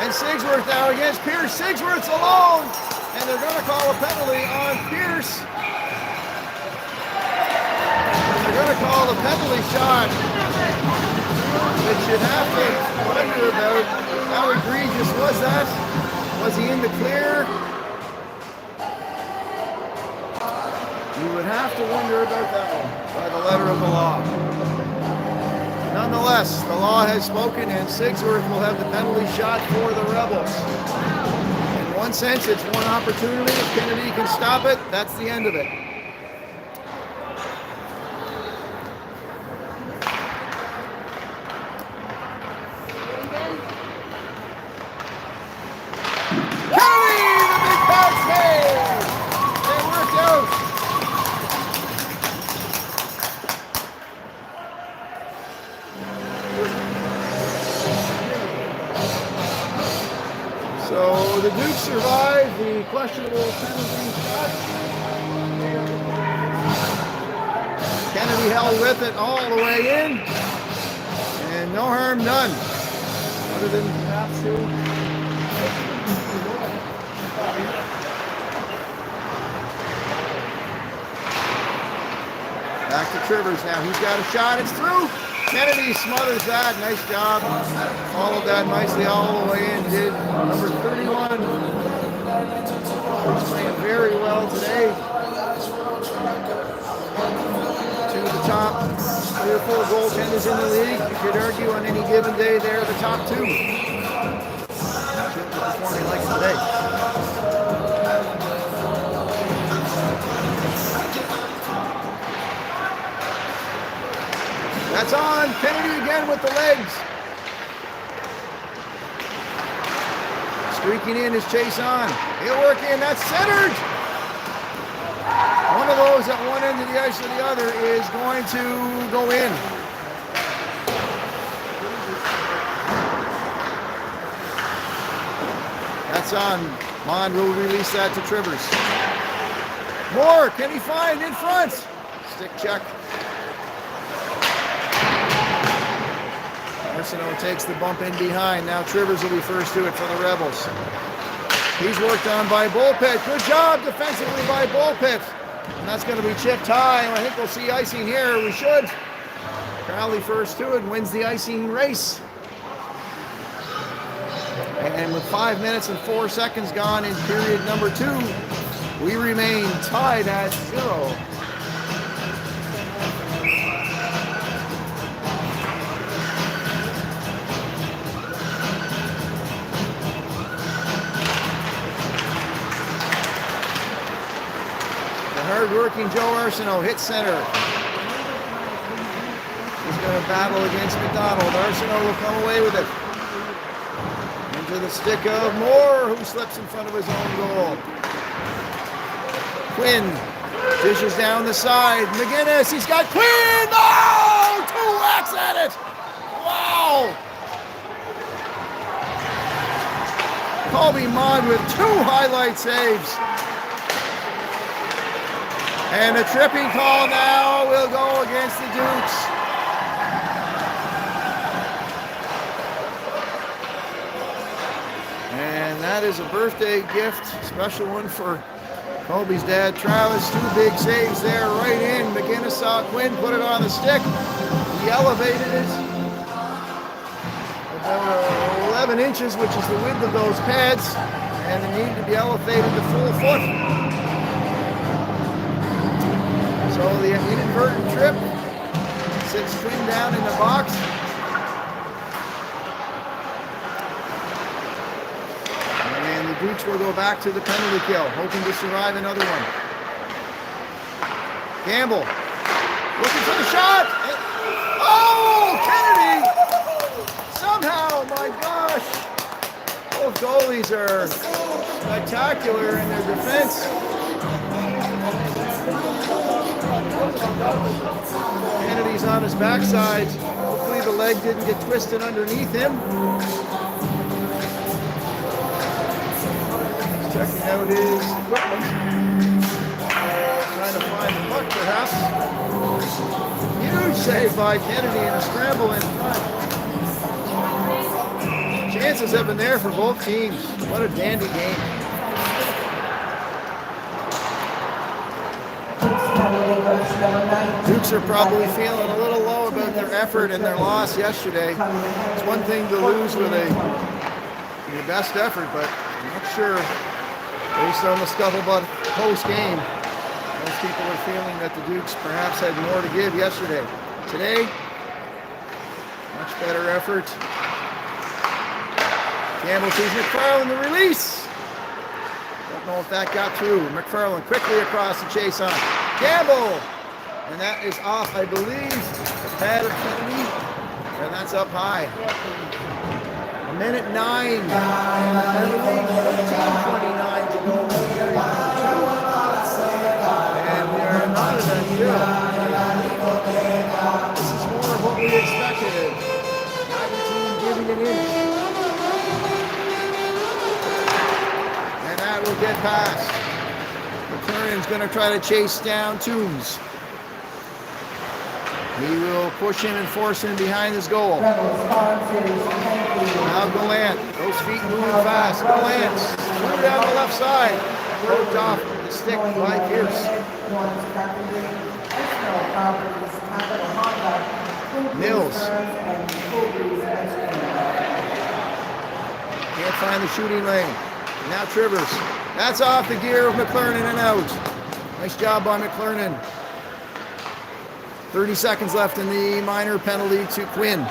And Sigsworth now against Pierce. Sigsworth's alone. And they're going to call a penalty on Pierce. They're going to call the penalty shot. But you'd have to wonder about how egregious was that? Was he in the clear? You would have to wonder about that one by the letter of the law. Nonetheless, the law has spoken and Sigsworth will have the penalty shot for the Rebels. In one sense, it's one opportunity. If Kennedy can stop it, that's the end of it. So the Dukes survived the questionable penalty shot. Kennedy held with it all the way in, and no harm done, other than perhaps to back to Trivers now. He's got a shot. It's through. Kennedy smothers that. Nice job. Followed that nicely all the way in. Did number 31. He's playing very well today. Two of the top 3 or 4 goaltenders in the league. You could argue on any given day they're the top 2. Performing like today. That's on. Kennedy again with the legs. Streaking in is Chase on. He'll work in. That's centered. One of those at one end of the ice or the other is going to go in. That's on. Mond will release that to Trivers. Moore, can he find in front? Stick check. Arsenault takes the bump in behind. Now Trivers will be first to it for the Rebels. He's worked on by Bullpit. Good job defensively by Bullpit. And that's going to be chipped high. I think we'll see icing here. We should. Crowley first to it and wins the icing race. And with 5 minutes and 4 seconds gone in period number 2, we remain tied at 0. Hard-working Joe Arsenault hits center. He's going to battle against McDonald. Arsenault will come away with it. Into the stick of Moore, who slips in front of his own goal. Quinn dishes down the side. McGinnis, he's got Quinn! Oh! 2 whacks at it! Wow! Colby Mond with 2 highlight saves. And a tripping call now will go against the Dukes. And that is a birthday gift, special one for Colby's dad, Travis. 2 big saves there right in. McGinnis saw Quinn put it on the stick. He elevated it. The 11 inches, which is the width of those pads, and they need to be elevated to full foot. So the inadvertent trip sits twin down in the box. And the Dukes will go back to the penalty kill, hoping to survive another one. Campbell looking for the shot. Oh, Kennedy! Somehow, my gosh, both goalies are spectacular in their defense. Kennedy's on his backside. Hopefully the leg didn't get twisted underneath him. He's checking out his equipment. Trying to find the puck, perhaps. Huge save by Kennedy and a scramble in front. Chances have been there for both teams. What a dandy game. Dukes are probably feeling a little low about their effort and their loss yesterday. It's one thing to lose with your best effort, but I'm not sure, based on the scuttlebutt post-game, most people are feeling that the Dukes perhaps had more to give yesterday. Today, much better effort. Campbell sees McFarland the release. Don't know if that got through. McFarland quickly across the chase on Campbell. And that is off, I believe, the pad of Kennedy. And that's up high. A minute 9. 15:29 to go. And we are not at that good. This is more of what we expected. Neither team giving an inch. And that will get past. McLaurin's going to try to chase down Toombs. He will push him and force him behind his goal. Now Gallant. Those feet moving fast. Gallant. Threw down the left side. Poked off the stick by Pierce. Mills. Can't find the shooting lane. Now Trivers. That's off the gear of McLaurin and out. Nice job by McLaurin. 30 seconds left in the minor penalty to Quinn.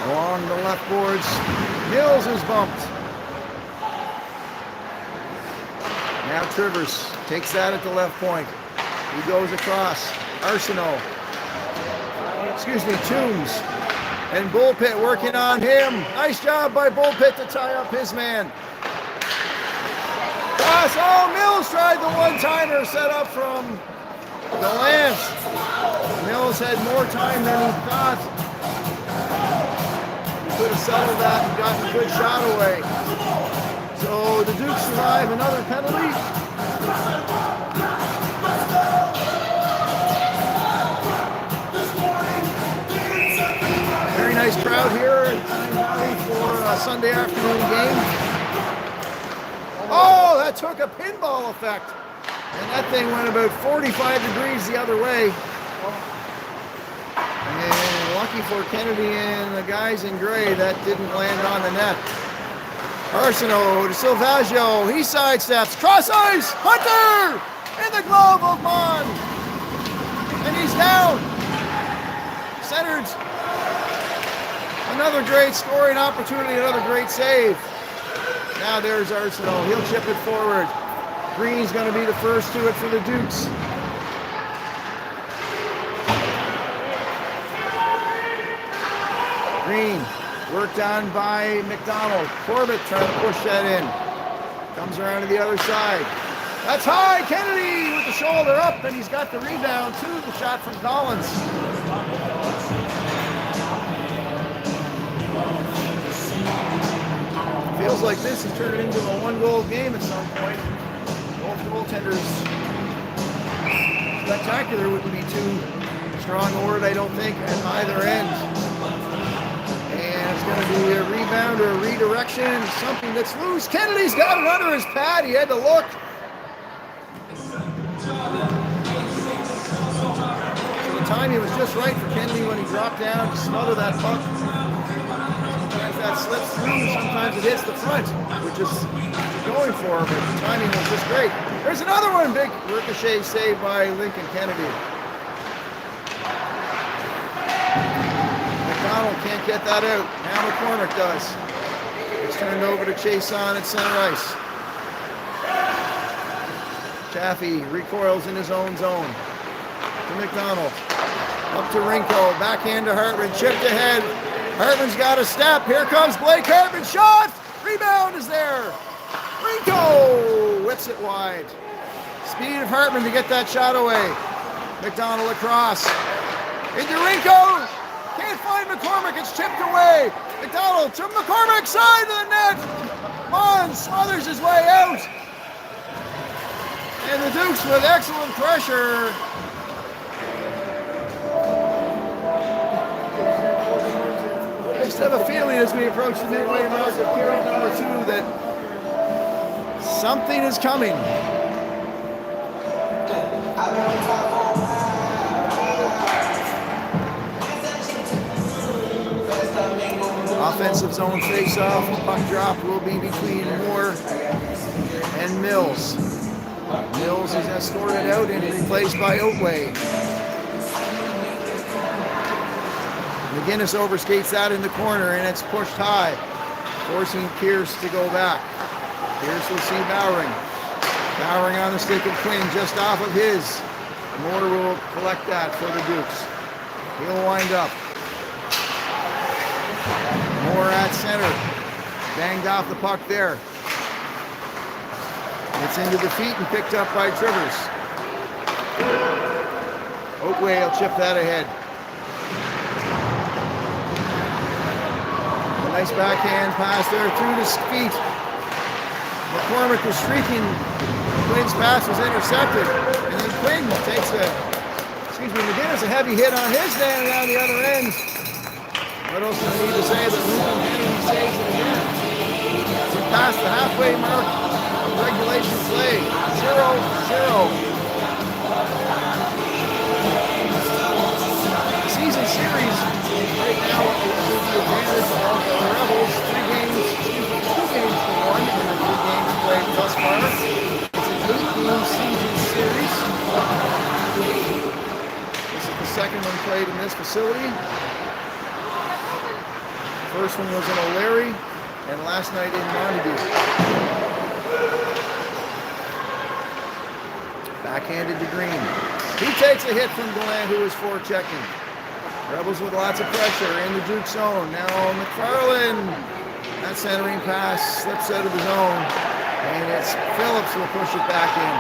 Along the left boards, Mills is bumped. Now Trivers takes that at the left point. He goes across. Toombs. And Bullpit working on him. Nice job by Bullpit to tie up his man. Oh, Mills tried the one-timer set up from Gallant. Mills had more time than he thought. He could have settled that and gotten a good shot away. So the Dukes survive another penalty. Very nice crowd here at Pine Valley for a Sunday afternoon game. Oh, that took a pinball effect. And that thing went about 45 degrees the other way. And lucky for Kennedy and the guys in gray, that didn't land on the net. Arsenault to Silvaggio. He sidesteps. Cross ice. Hunter! In the glove of Mon. And he's down. Centered. Another great scoring opportunity. Another great save. Now there's Arsenault. He'll chip it forward. Green's going to be the first to it for the Dukes. Green worked on by McDonald. Corbett trying to push that in. Comes around to the other side. That's high. Kennedy with the shoulder up, and he's got the rebound to the shot from Collins. Feels like this has turned into a one-goal game at some point. Both goaltenders. Spectacular wouldn't be too strong a word, I don't think, at either end. And it's going to be a rebound or a redirection, something that's loose. Kennedy's got it under his pad. He had to look. timing was just right for Kennedy when he dropped down to smother that puck. Sometimes that slips through, sometimes it hits the front, which is going for, but the timing was just great. There's another one, big ricochet save by Lincoln Kennedy. McDonald can't get that out. Now McCormick does. It's turned over to Chason at center ice. Chaffee recoils in his own zone. To McDonald. Up to Rinko. Backhand to Hartman. Chipped ahead. Hartman's got a step. Here comes Blake Hartman. Shot! Rebound is there. Rinko whips it wide. Speed of Hartman to get that shot away. McDonald across. Into Rinko. Can't find McCormick. It's chipped away. McDonald to McCormick. Side of the net. Mon smothers his way out. And the Dukes with excellent pressure. I just have a feeling as we approach the midway mark of period number 2 that something is coming. Offensive zone face-off. Puck drop will be between Moore and Mills. Mills is escorted out and replaced by Oatway. McGinnis overskates that in the corner and it's pushed high, forcing Pierce to go back. Pierce will see Bowering. Bowering on the stick of Quinn just off of his. Moore will collect that for the Dukes. He'll wind up. Moore at center. Banged off the puck there. It's into the feet and picked up by Trivers. Oatway will chip that ahead. A nice backhand pass there through the feet. McCormick was streaking. Quinn's pass was intercepted. And then Quinn takes McGinnis a heavy hit on his man around the other end. What else do I need to say that Lincoln Kennedy saves it again? We're past the halfway mark of regulation play. 0-0. The season series right now is the advantage of the Rebels. 2 games to 1 in the 3 games played thus far. It's an 8-game season series. This is the second one played in this facility. First one was in O'Leary, and last night in Montague. Backhanded to Green. He takes a hit from Gallant, who is forechecking. Rebels with lots of pressure in the Duke zone. Now McFarland. That centering pass slips out of the zone, and it's Phillips who will push it back in.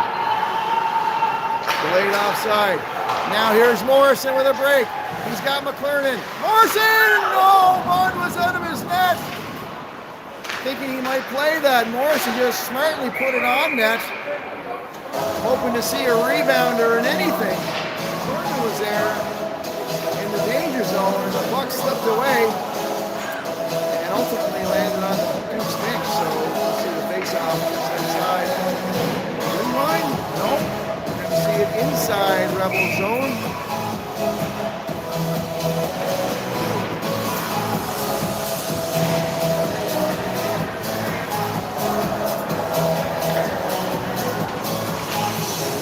Delayed offside. Now here's Morrison with a break. He's got McClernand. Morrison! No! Bond was out of his net. Thinking he might play that. Morrison just smartly put it on net. Hoping to see a rebound or an anything. McClernand was there in the danger zone and the puck slipped away and ultimately landed on the Duke's bench. So we'll see the face-off inside. Blue line? No. We're going to see it inside Rebel zone.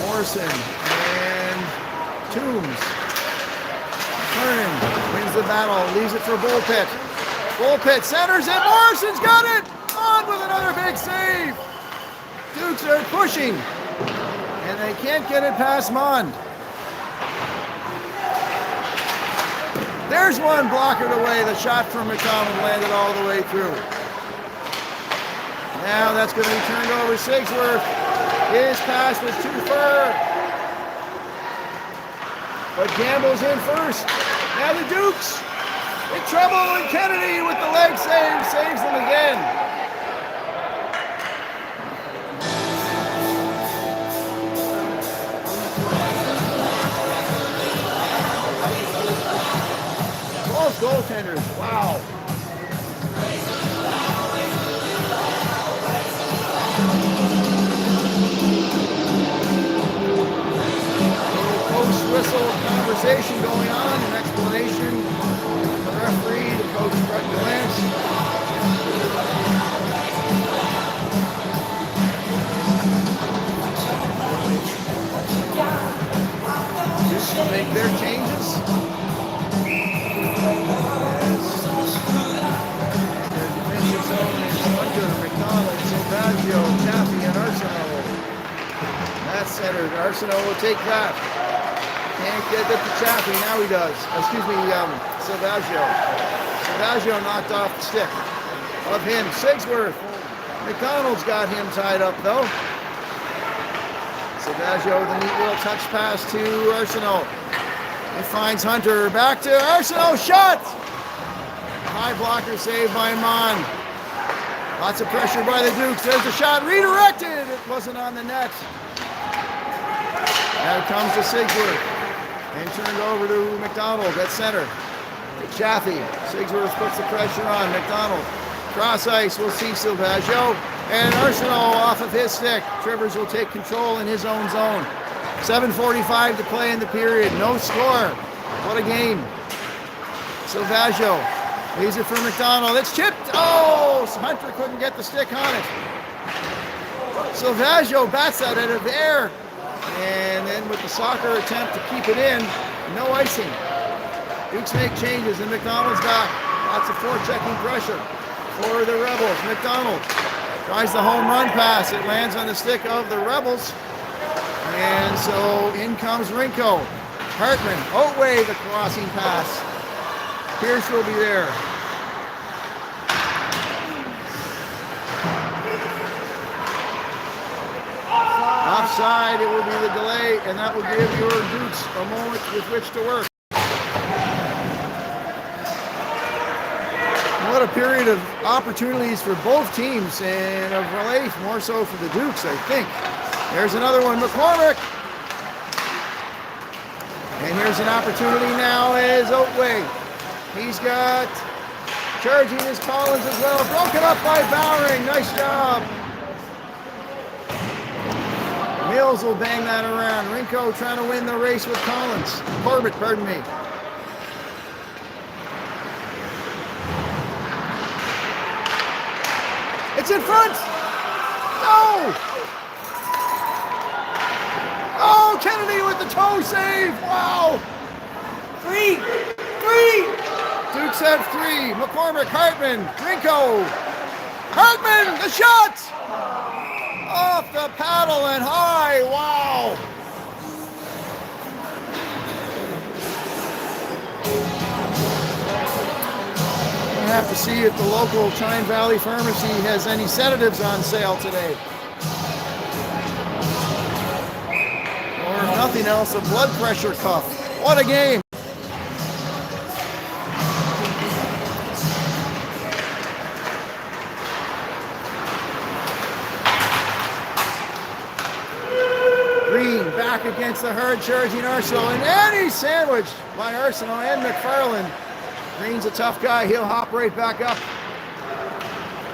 Morrison and Toombs. Kernan wins the battle, leaves it for Bullpit. Bullpit centers it. Morrison's got it. On with another big save. Dukes are pushing, and they can't get it past Mond. There's one blockered away. The shot from McDonald landed all the way through. Now that's going to be turned over Sigsworth. His pass was too far. But Gamble's in first. Now the Dukes in trouble, and Kennedy with the leg save saves them again. Both goaltenders, wow. Post-whistle conversation going Silvaggio, Chaffee, and Arsenault. That's centered. Arsenault will take that. Can't get it to Chaffee. Now he does. Excuse me, Silvaggio. Silvaggio knocked off the stick of him. Sigsworth. McDonald's got him tied up, though. Silvaggio with a neat little touch pass to Arsenault. It finds Hunter. Back to Arsenault. Shot! High blocker saved by Mon. Lots of pressure by the Dukes. There's the shot. Redirected. It wasn't on the net. Now it comes to Sigsworth. And turned over to McDonald at center. To Chaffee. Sigsworth puts the pressure on. McDonald. Cross ice. We'll see Silvaggio. And Arsenault off of his stick. Trivers will take control in his own zone. 7:45 to play in the period. No score. What a game. Silvaggio leaves it for McDonald. It's chipped. Oh, Hunter couldn't get the stick on it. Silvaggio bats that out of the air. And then with the soccer attempt to keep it in, no icing. Dukes make changes and McDonald's back. Lots of forechecking pressure for the Rebels. McDonald tries the home run pass. It lands on the stick of the Rebels. And so in comes Rinko. Hartman, Otway, the crossing pass. Pierce will be there. Offside, it will be the delay, and that will give your Dukes a moment with which to work. What a period of opportunities for both teams, and of relief, more so for the Dukes, I think. There's another one, McCormick. And here's an opportunity now as Otway. He's got charging his Collins as well. Broken up by Bowering. Nice job. Mills will bang that around. Rinko trying to win the race with Collins. Corbett, pardon me. It's in front. No. Oh, Kennedy with the toe save. Wow. Three. Dukes have three. McCormick, Hartman, Rinko. Hartman, the shot. Off the paddle and high. Wow. I have to see if the local Tyne Valley Pharmacy has any sedatives on sale today. Or if nothing else, a blood pressure cuff. What a game. Back against the hard charging Arsenault, and he's sandwiched by Arsenault and McFarland. Green's a tough guy. He'll hop right back up.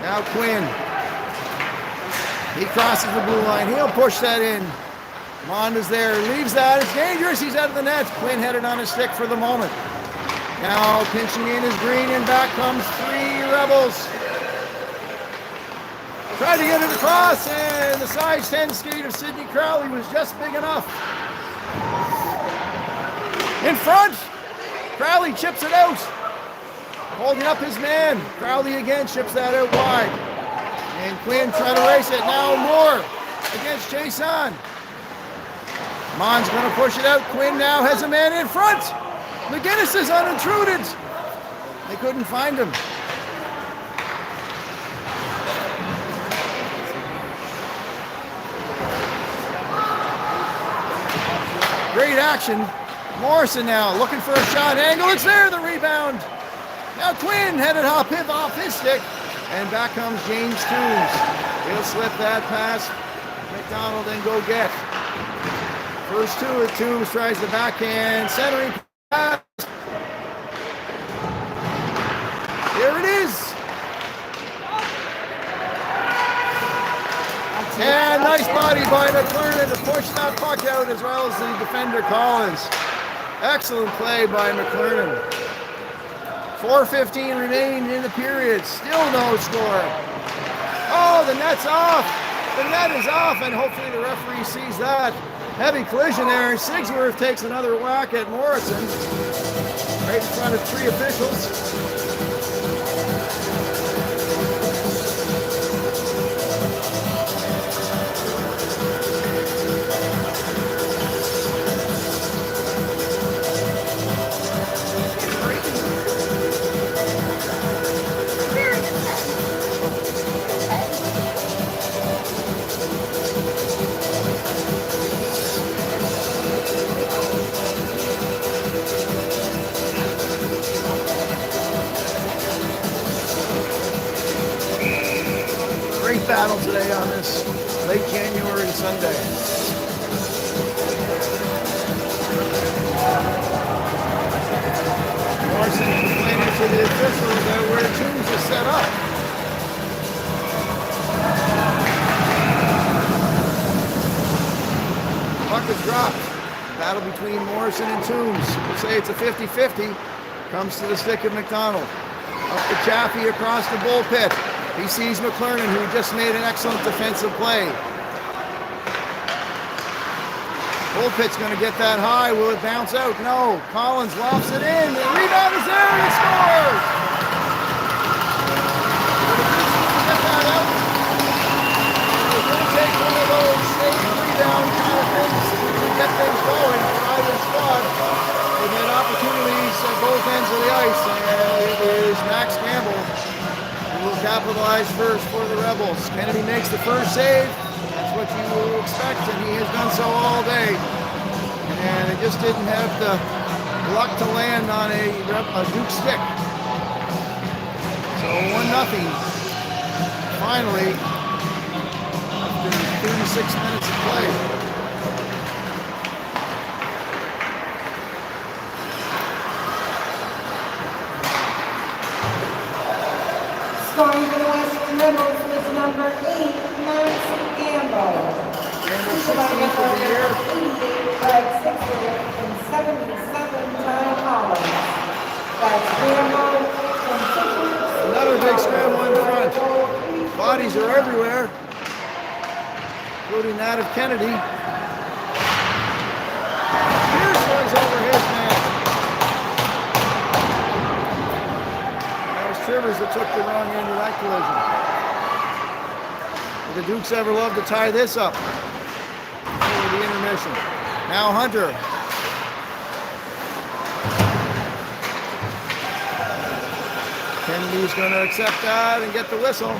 Now Quinn. He crosses the blue line. He'll push that in. Monda's there. Leaves that. It's dangerous. He's out of the net. Quinn headed on his stick for the moment. Now pinching in is Green, and back comes three Rebels. Tried to get it across, and the size 10 skate of Sidney Crowley was just big enough. In front, Crowley chips it out. Holding up his man. Crowley again chips that out wide. And Quinn trying to race it. Now Moore against Jason. Mon's going to push it out. Quinn now has a man in front. McGinnis is unintruded. They couldn't find him. Great action. Morrison now looking for a shot angle. It's there, the rebound. Now Quinn headed off his stick. And back comes James Toombs. He'll slip that past McDonald and go get. First two at Toombs tries the backhand. Centering pass. Here it is. And nice body by McClernand to push that puck out, as well as the defender Collins. Excellent play by McClernand. 4:15 remaining in the period. Still no score. Oh, the net's off. The net is off, and hopefully the referee sees that. Heavy collision there. Sigsworth takes another whack at Morrison. Right in front of three officials. battle today on this late January Sunday. Morrison complaining to the officials about where Toombs is set up. Puck is dropped. Battle between Morrison and Toombs. We'll say it's a 50-50. Comes to the stick of McDonald. Up to Chaffee across the bull pit. He sees McClernand, who just made an excellent defensive play. Bullpit's going to get that high. Will it bounce out? No. Collins lofts it in. The rebound is there and he scores! Get that out. We're going to take one of those save rebound kind of things to get things going for either squad. They've had opportunities at both ends of the ice, and it is Max Campbell who will capitalize first for the Rebels. Kennedy makes the first save. That's what you will expect, and he has done so all day. And it just didn't have the luck to land on a Duke stick. So 1-0. Finally, after 36 minutes of play. Scoring for the Western Rebels was number 8, Max Campbell. Campbell 16th of the year. 88, Greg Sixer, and 77, John Collins. That's Campbell and Sixer. Another big scramble in front. Bodies are everywhere, including that of Kennedy. Pierce runs over his man. That was Trivers that took the wrong end of that collision. The Dukes ever love to tie this up over the intermission. Now Hunter. Kennedy's going to accept that and get the whistle.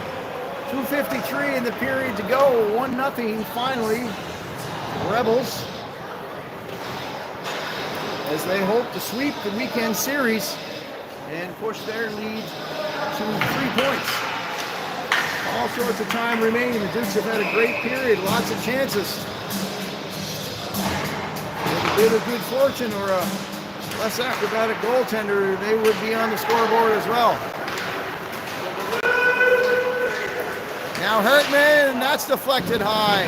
2:53 in the period to go. 1-0 finally. Rebels, as they hope to sweep the weekend series and push their lead to 3 points. All sorts of time remaining. The Dukes have had a great period, lots of chances. With a bit of good fortune or a less acrobatic goaltender, they would be on the scoreboard as well. Now Hartman, that's deflected high.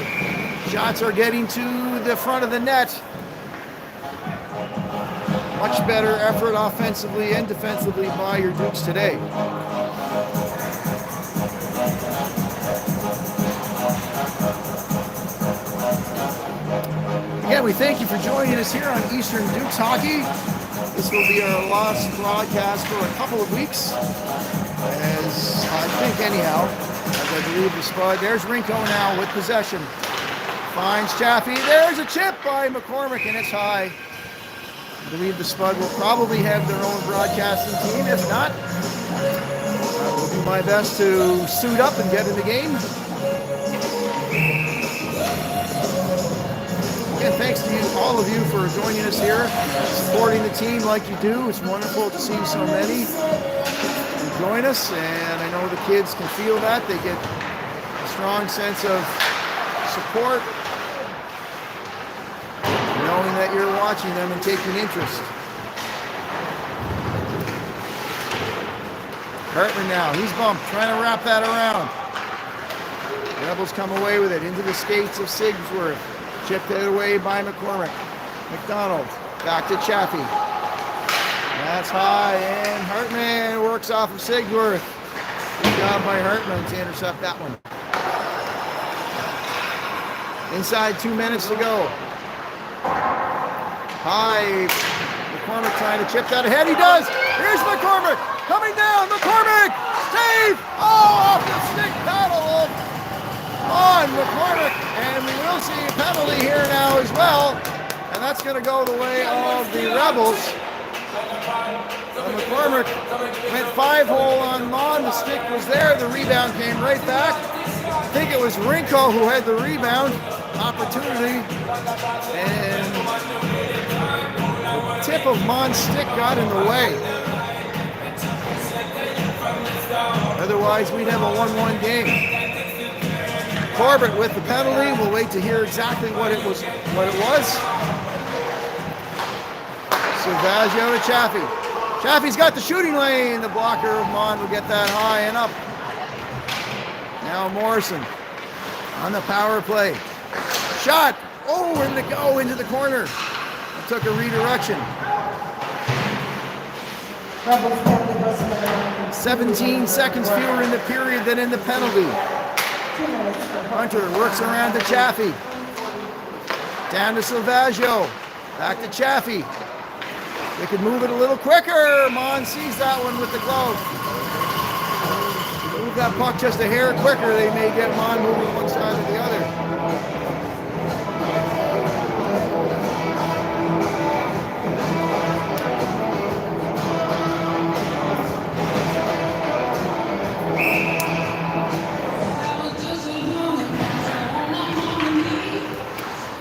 Shots are getting to the front of the net. Much better effort offensively and defensively by your Dukes today. Again, we thank you for joining us here on Eastern Dukes Hockey. This will be our last broadcast for a couple of weeks. As I think anyhow, as I believe the Spud. There's Rinko now with possession. Finds Chaffee. There's a chip by McCormick, and it's high. I believe the Spud will probably have their own broadcasting team. If not, I will do my best to suit up and get in the game. Again, thanks to you, all of you, for joining us here, supporting the team like you do. It's wonderful to see so many join us, and I know the kids can feel that. They get a strong sense of support, knowing that you're watching them and taking interest. Hartman now, he's bumped, trying to wrap that around. The Rebels come away with it into the skates of Sigsworth. Chipped it away by McCormick. McDonald, back to Chaffee. That's high, and Hartman works off of Sigsworth. Good job by Hartman to intercept that one. Inside 2 minutes to go. High, McCormick trying to chip that ahead. He does. Here's McCormick coming down. McCormick, save! Oh, off the stick paddle on McCormick, and we will see a penalty here now as well, and that's going to go the way of the Rebels. McCormick went 5-hole on Mon. The stick was there. The rebound came right back. I think it was Rinko who had the rebound opportunity, and the tip of Mon's stick got in the way. Otherwise, we'd have a 1-1 game. Corbett with the penalty. We'll wait to hear exactly what it was. Salvaggio to Chaffee. Chaffee's got the shooting lane. The blocker of Mon will get that high and up. Now Morrison on the power play. Shot. Oh, into the corner. It took a redirection. 17 seconds fewer in the period than in the penalty. Hunter works around to Chaffee. Down to Salvaggio. Back to Chaffee. They could move it a little quicker. Mon sees that one with the glove. Move that puck just a hair quicker, they may get Mon moving one side or the other.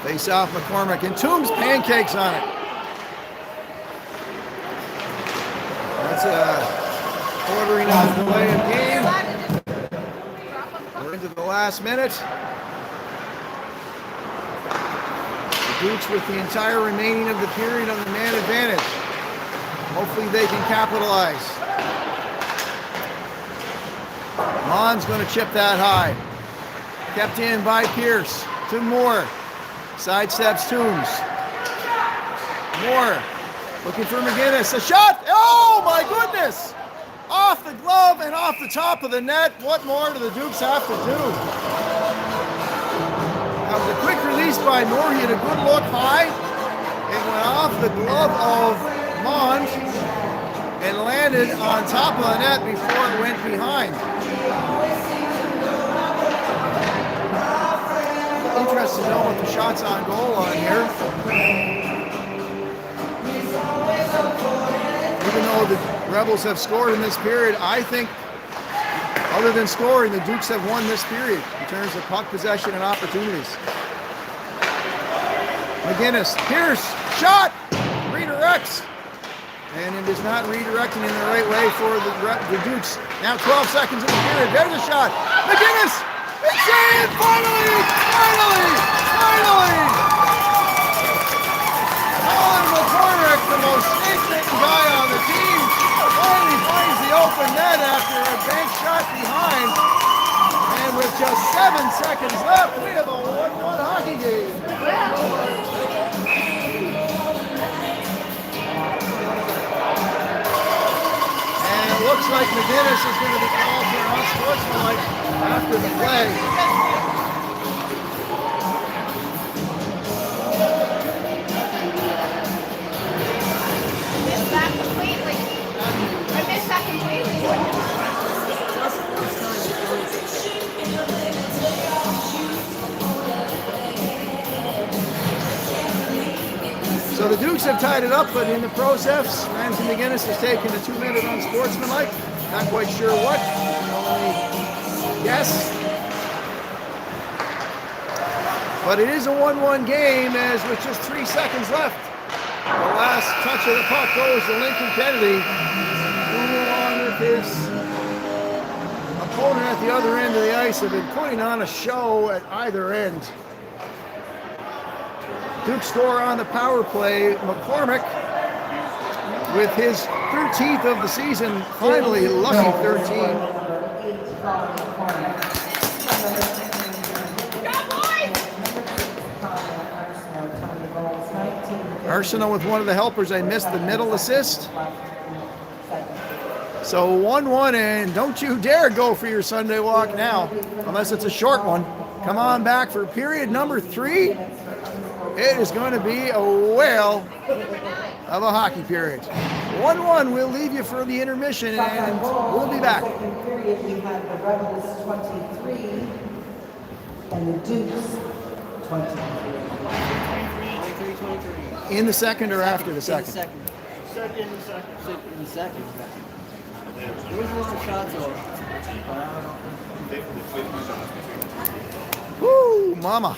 Face off McCormick, and Toombs pancakes on it. That's a quartering of the delay of game. We're into the last minute. The Dukes with the entire remaining of the period on the man advantage. Hopefully they can capitalize. Mon's going to chip that high. Kept in by Pierce. To Moore. Sidesteps Toombs. Moore looking for McGinnis. A shot! Oh my goodness! Off the glove and off the top of the net. What more do the Dukes have to do? That was a quick release by Moore. He had a good look high. It went off the glove of Mond and landed on top of the net before it went behind. Interested to know what the shots on goal on here. Even though the Rebels have scored in this period, I think, other than scoring, the Dukes have won this period in terms of puck possession and opportunities. McGinnis, Pierce, shot, redirects, and it is not redirecting in the right way for the Dukes. Now 12 seconds in the period. There's a shot. McGinnis, it's in! Finally! Colin McCormick, the most snake-bitten guy on the team, finally finds the open net after a bank shot behind. And with just 7 seconds left, we have a 1-1 hockey game. And it looks like McGinnis is going to be called for unsportsmanlike after the play. So the Dukes have tied it up, but in the process, Ramsey McGinnis has taken a 2-minute unsportsmanlike. Not quite sure what. Only guess. But it is a 1-1 game, as with just 3 seconds left, the last touch of the puck goes to Lincoln Kennedy, moving along with his opponent at the other end of the ice. Have been putting on a show at either end. Duke score on the power play. McCormick with his 13th of the season, finally lucky 13. Arsenault with one of the helpers. I missed the middle assist. So 1-1, and don't you dare go for your Sunday walk now, unless it's a short one. Come on back for period number 3. It is going to be a whale of a hockey period. 1-1, we'll leave you for the intermission, and we'll be back. Second period, we had the Rebels 23 and the Dukes 23. In the second or after the second? In the second. In the second. Where's Mr. Schatzo? Woo, mama.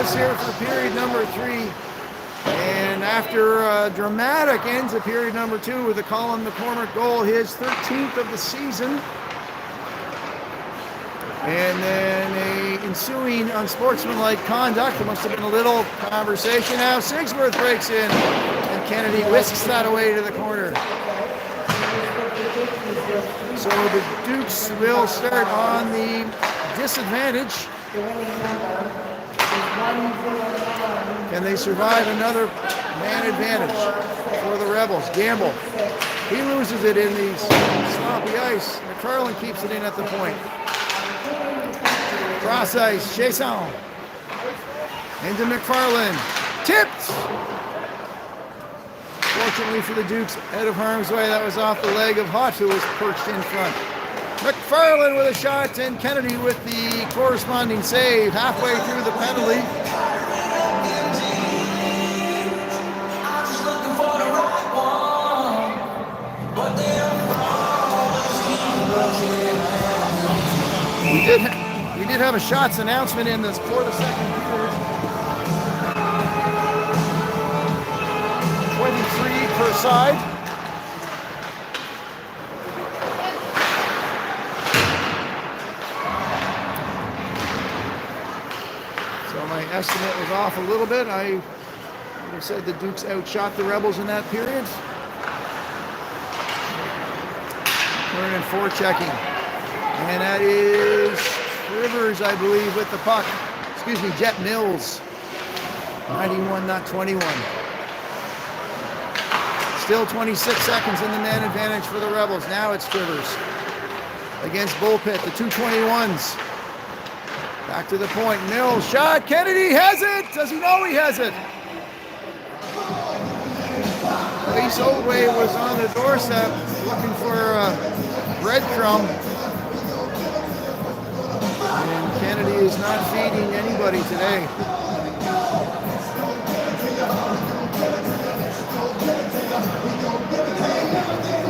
pause here for period number 3. And after a dramatic ends of period number 2 with a Colin McCormick goal, his 13th of the season. And then a ensuing unsportsmanlike conduct. There must have been a little conversation. Now Sigsworth breaks in, and Kennedy whisks that away to the corner. So the Dukes will start on the disadvantage. The winning number is 109. Can they survive another man advantage for the Rebels? Gamble. He loses it in the sloppy ice. McFarland keeps it in at the point. Cross ice, Chasson. Into McFarland. Tipped! Fortunately for the Dukes, out of harm's way. That was off the leg of Hutt, who was perched in front. McFarland with a shot, and Kennedy with the corresponding save halfway through the penalty. We did have a shots announcement in this for the second period. 23 per side. So my estimate was off a little bit. I would have said the Dukes outshot the Rebels in that period. We're in forechecking. And that is Rivers, I believe, with the puck. Excuse me, Jet Mills. 91, not 21. Still 26 seconds in the man advantage for the Rebels. Now it's Rivers against Bullpit, the 221s. Back to the point. Mills, shot. Kennedy has it. Does he know he has it? Lise Otway was on the doorstep looking for a breadcrumb. And Kennedy is not feeding anybody today.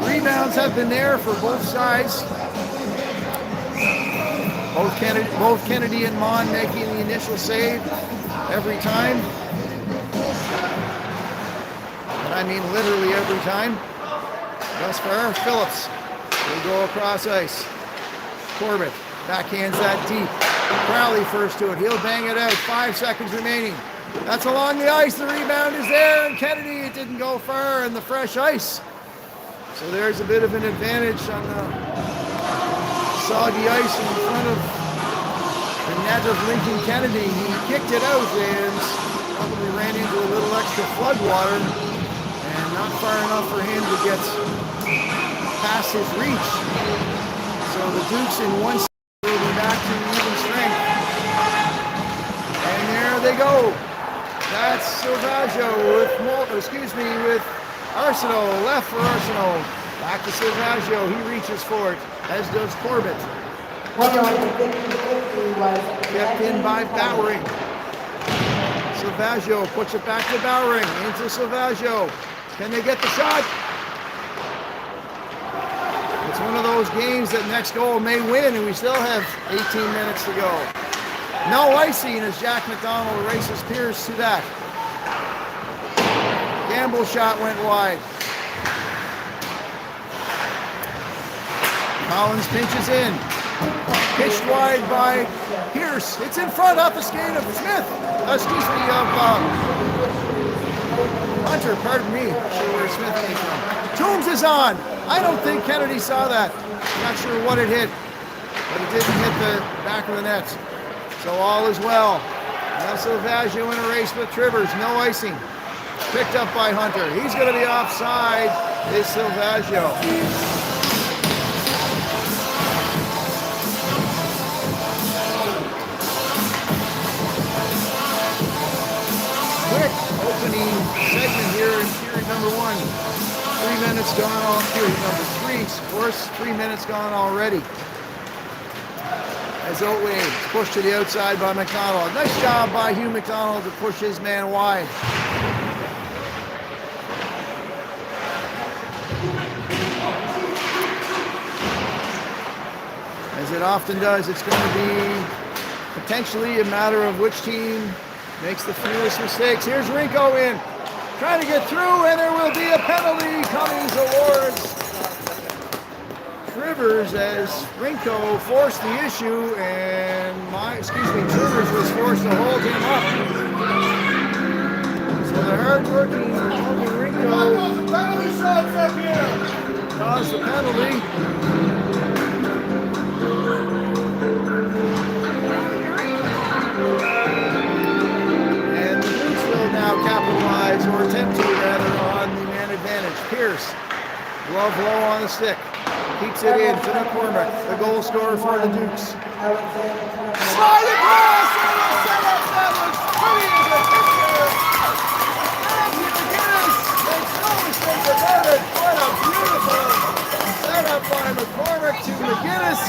Rebounds have been there for both sides. Both Kennedy and Mon making the initial save every time. And I mean literally every time. Thus far, Phillips will go across ice. Corbett backhands that deep. Crowley first to it. He'll bang it out. 5 seconds remaining. That's along the ice. The rebound is there, and Kennedy, it didn't go far in the fresh ice. So there's a bit of an advantage on the soggy ice in front of the net of Lincoln Kennedy. He kicked it out and probably ran into a little extra flood water, and not far enough for him to get past his reach. So the Dukes in one will be back to even strength. And there they go. That's Silvaggio with Arsenault, left for Arsenault. Back to Silvaggio, he reaches for it, as does Corbett. Kept in by Bowering. Silvaggio puts it back to Bowering, into Silvaggio. Can they get the shot? It's one of those games that next goal may win, and we still have 18 minutes to go. No icing as Jack McDonald races Pierce to that. Gamble's shot went wide. Collins pinches in. Pitched wide by Pierce. It's in front off the skate of Smith. Of Hunter, pardon me. Not sure where Smith came from. Toombs is on. I don't think Kennedy saw that. Not sure what it hit, but it didn't hit the back of the net. So all is well. Now Silvaggio in a race with Trivers. No icing. Picked up by Hunter. He's going to be offside. Is Silvaggio. Quick opening segment here in period number 1. 3 minutes gone on. Period number 3. Of course, 3 minutes gone already. As Otway is pushed to the outside by McDonald. Nice job by Hugh McDonald to push his man wide. As it often does, it's going to be potentially a matter of which team makes the fewest mistakes. Here's Rinko in, trying to get through, and there will be a penalty. Cummings awards Trivers as Rinko forced the issue, and Trivers was forced to hold him up. So the hard-working Rinko caused the penalty. And the Dukes will now capitalize, or attempt to rather, on the man advantage. Pierce, glove low on the stick. Keeps it in to McCormick, the goal scorer for the Dukes. Slide across! That looks pretty as a picture. Matthew McGinnis makes no mistake about it. What a beautiful setup by McCormick to McGinnis.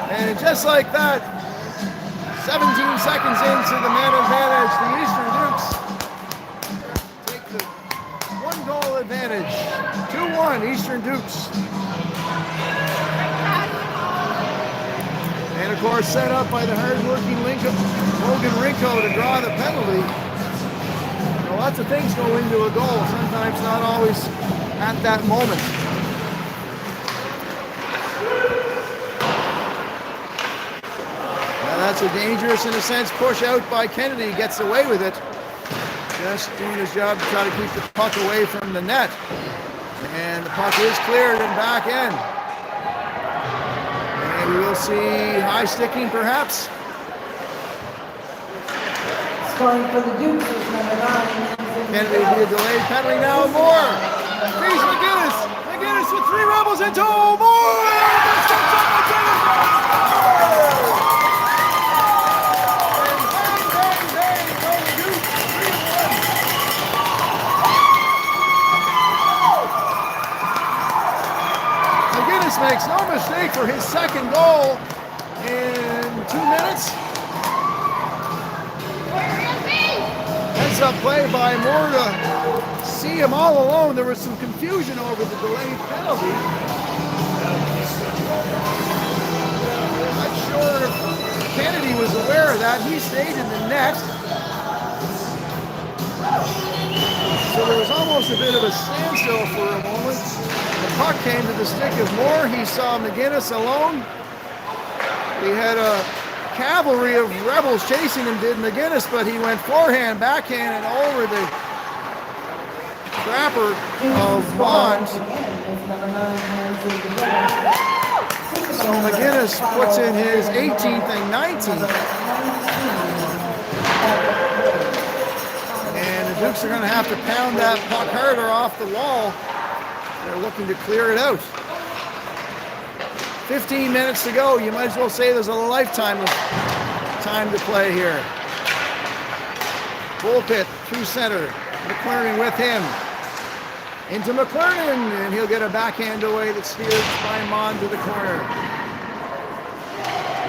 And just like that, 17 seconds into the man advantage, the Eastern Dukes take the 1-goal advantage. 2-1 Eastern Dukes. And of course, set up by the hard-working Logan Rinko to draw the penalty. Well, lots of things go into a goal, sometimes not always at that moment. Now that's a dangerous, in a sense, push out by Kennedy. He gets away with it. Just doing his job to try to keep the puck away from the net. And the puck is cleared and back in. We will see high sticking, perhaps. Scoring for the Dukes is number 9. Kennedy will be a delayed penalty now. More. Here's McGinnis. McGinnis with 3 rebels into more. Makes no mistake for his second goal in 2 minutes. Heads up play by Moore to see him all alone. There was some confusion over the delayed penalty. I'm not sure if Kennedy was aware of that. He stayed in the net. So there was almost a bit of a standstill for a moment. The puck came to the stick of Moore. He saw McGinnis alone. He had a cavalry of rebels chasing him, did McGinnis, but he went forehand, backhand, and over the trapper of Bond. So McGinnis puts in his 18th and 19th. And the Dukes are going to have to pound that puck harder off the wall. They're looking to clear it out. 15 minutes to go. You might as well say there's a lifetime of time to play here. Bullpit through center. McClernand with him. Into McClernand, and he'll get a backhand away that's steered by Mon to the corner.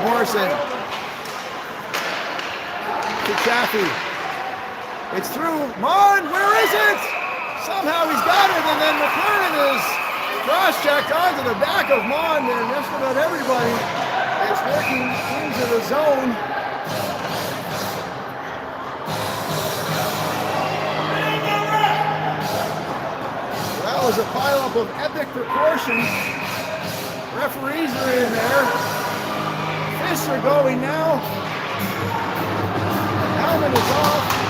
Morrison. To Chaffee. It's through. Mon, where is it? Somehow he's got it, and then McClernand is cross-checked onto the back of Mon, and just about everybody is working into the zone. That was a pileup of epic proportions. Referees are in there. Fists are going now. Helmet is off.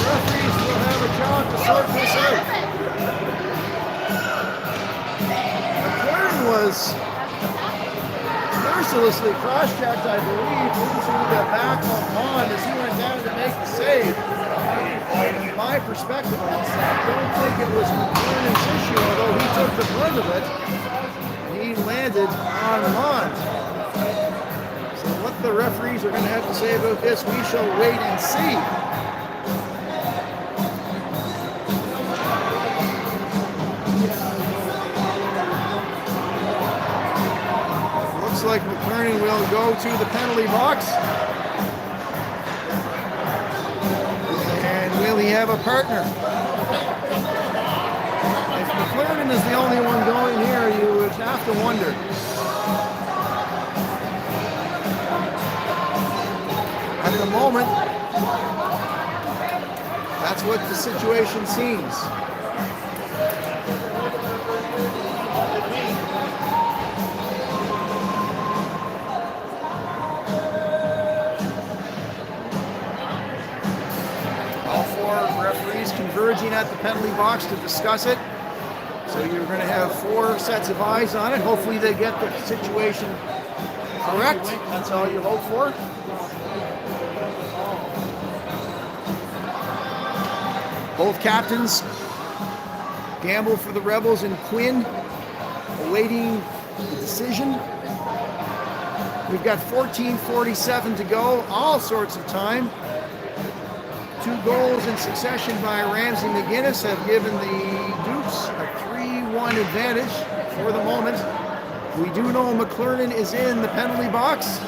Referees will have a job to sort this out. McClernand was mercilessly cross-checked, I believe, into the back of Mon as he went down to make the save. From my perspective, I don't think it was McClernand's issue, although he took the brunt of it. He landed on Mon. So what the referees are going to have to say about this, we shall wait and see. Like McClernand will go to the penalty box. And will he have a partner? If McClernand is the only one going here, you would have to wonder. At the moment, moment, that's what the situation seems. All four referees converging at the penalty box to discuss it. So you're going to have four sets of eyes on it. Hopefully they get the situation correct. That's all you hope for. Both captains gamble for the Rebels and Quinn awaiting the decision. We've got 14:47 to go, all sorts of time. 2 goals in succession by Ramsey McGuinness have given the Dukes a 3-1 advantage for the moment. We do know McClernand is in the penalty box.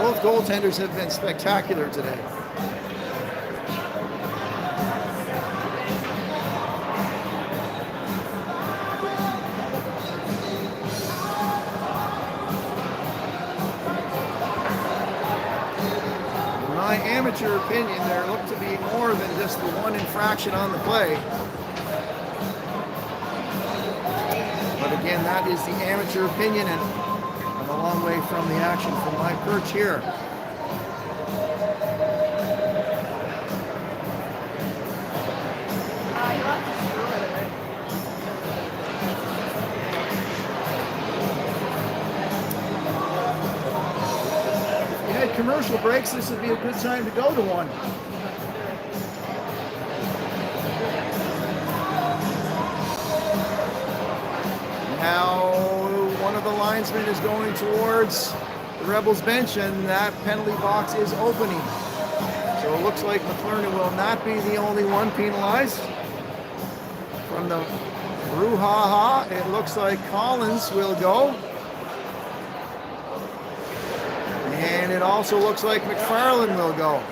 Both goaltenders have been spectacular today. My amateur opinion, there looked to be more than just the one infraction on the play. But again, that is the amateur opinion, and I'm a long way from the action from my perch here. Commercial breaks, this would be a good time to go to one. Now one of the linesmen is going towards the Rebels bench, and that penalty box is opening. So it looks like McClernand will not be the only one penalized. From the brouhaha, it looks like Collins will go. And it also looks like McFarland will go.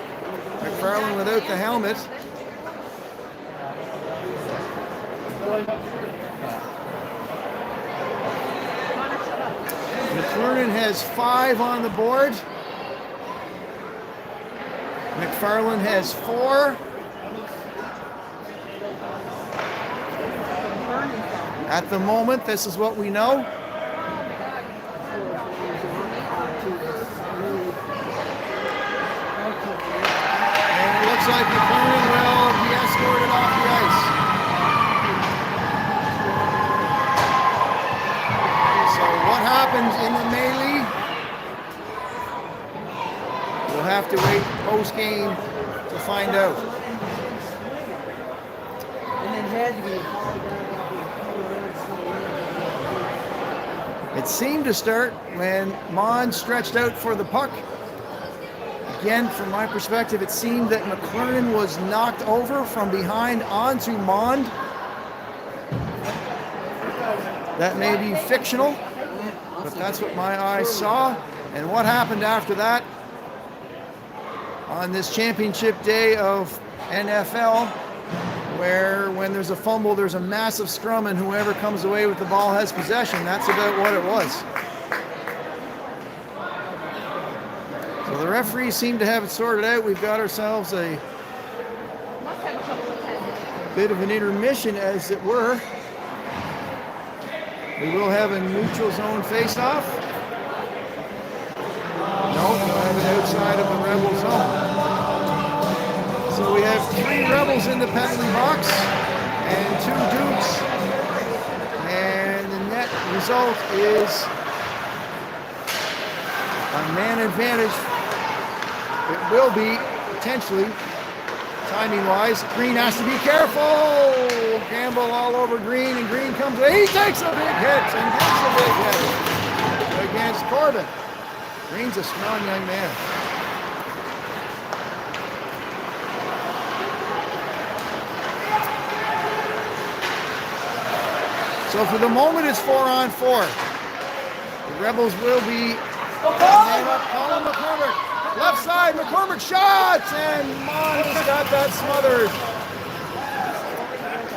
McFarland without the helmet. McFarland has 5 on the board. McFarland has 4. At the moment, this is what we know. Looks like McClernand will be escorted off the ice. So what happens in the melee? We'll have to wait post-game to find out. It seemed to start when Mond stretched out for the puck. Again, from my perspective, it seemed that McClernand was knocked over from behind onto Mond. That may be fictional, but that's what my eyes saw. And what happened after that on this championship day of NFL, where when there's a fumble, there's a massive scrum, and whoever comes away with the ball has possession. That's about what it was. So the referees seem to have it sorted out. We've got ourselves a bit of an intermission, as it were. We will have a neutral zone face-off. No, we'll have it outside of the Rebel zone. So we have 3 Rebels in the penalty box and 2 Dukes. And the net result is a man advantage. It will be, potentially, timing-wise. Green has to be careful. Campbell all over Green, and Green comes in. He takes a big hit and gets a big hit against Corbin. Green's a strong young man. So for the moment, it's 4-on-4. The Rebels will be man up, Colin McCormick. Left side, McCormick shots, and Mond has got that smothered.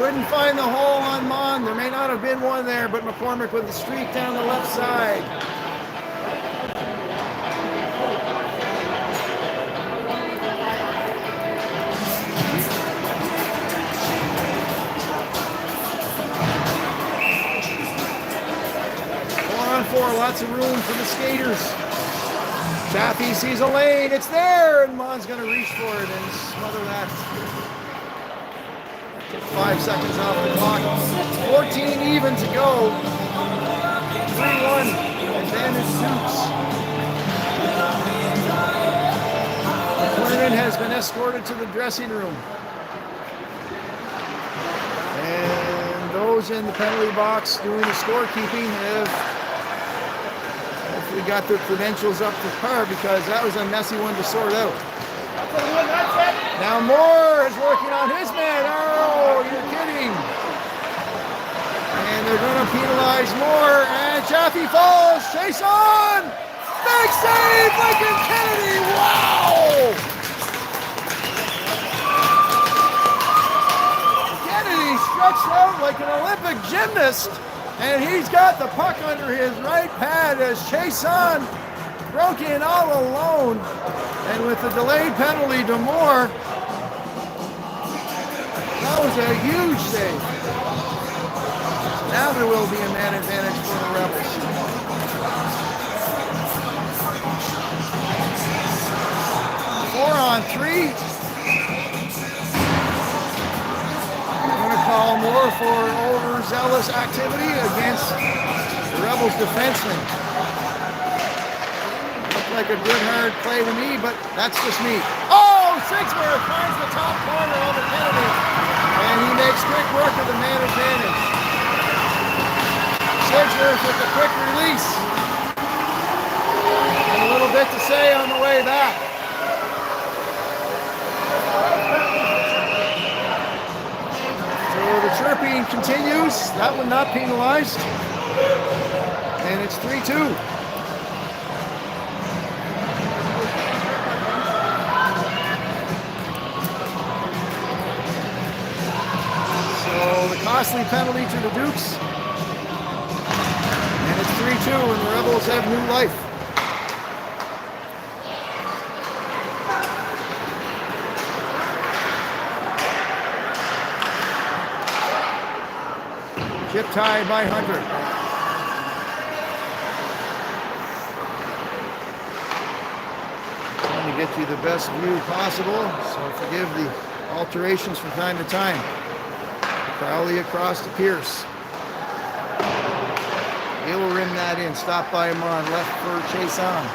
Couldn't find the hole on Mon. There may not have been one there, but McCormick with the streak down the left side. Lots of room for the skaters. Chaffee sees a lane. It's there, and Mon's going to reach for it and smother that. 5 seconds off the clock. 14 even to go. 3-1. Advantage Dukes. McLennan has been escorted to the dressing room. And those in the penalty box doing the scorekeeping have we got their credentials up to par because that was a messy one to sort out. Now Moore is working on his man. Oh, you're kidding. And they're going to penalize Moore. And Chaffee falls. Chase on. Big save, Lincoln Kennedy. Wow. Kennedy stretched out like an Olympic gymnast. And he's got the puck under his right pad as Chason broke in all alone. And with the delayed penalty to Moore, that was a huge save. Now there will be a man advantage for the Rebels. Four on three. Call Moore for overzealous activity against the Rebels defenseman. Looked like a good hard play to me, but that's just me. Oh, Sigsworth finds the top corner on the penalty, and he makes quick work of the man advantage. Sigsworth with a quick release. And a little bit to say on the way back. The chirping continues. That one not penalized. And it's 3-2. So the costly penalty to the Dukes. And it's 3-2 and the Rebels have new life. Chip tied by Hunter. Trying to get you the best view possible, so forgive the alterations from time to time. Crowley across to Pierce. He'll rim that in. Stop by him on left for Chason.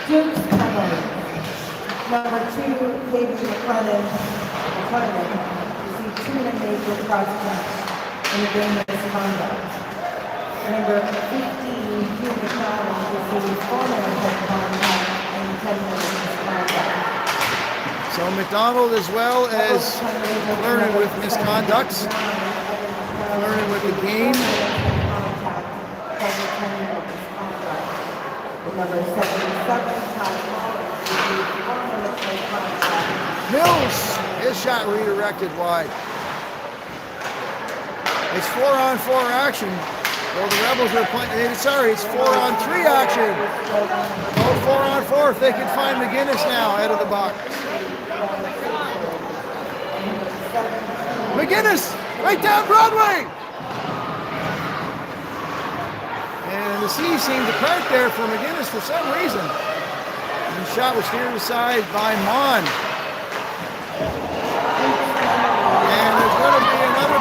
Dukes cover. Number 2, David McLennan. Received 2 major cross-checks in the game of misconduct. Number 15, Hugh McDonald, received 4 minutes contact and 10 minutes misconduct. So McDonald, as well as learning with misconducts, learning with the game. Number 77, Todd Collins, received 4 minutes contact. Mills. His shot redirected wide. It's 4-on-4 action. Well, the Rebels are playing. Sorry, it's 4-on-3 action. Oh, 4-on-4 if they can find McGinnis now out of the box. McGinnis, right down Broadway. And the sea seemed to part there for McGinnis for some reason. And the shot was steered aside by Mon.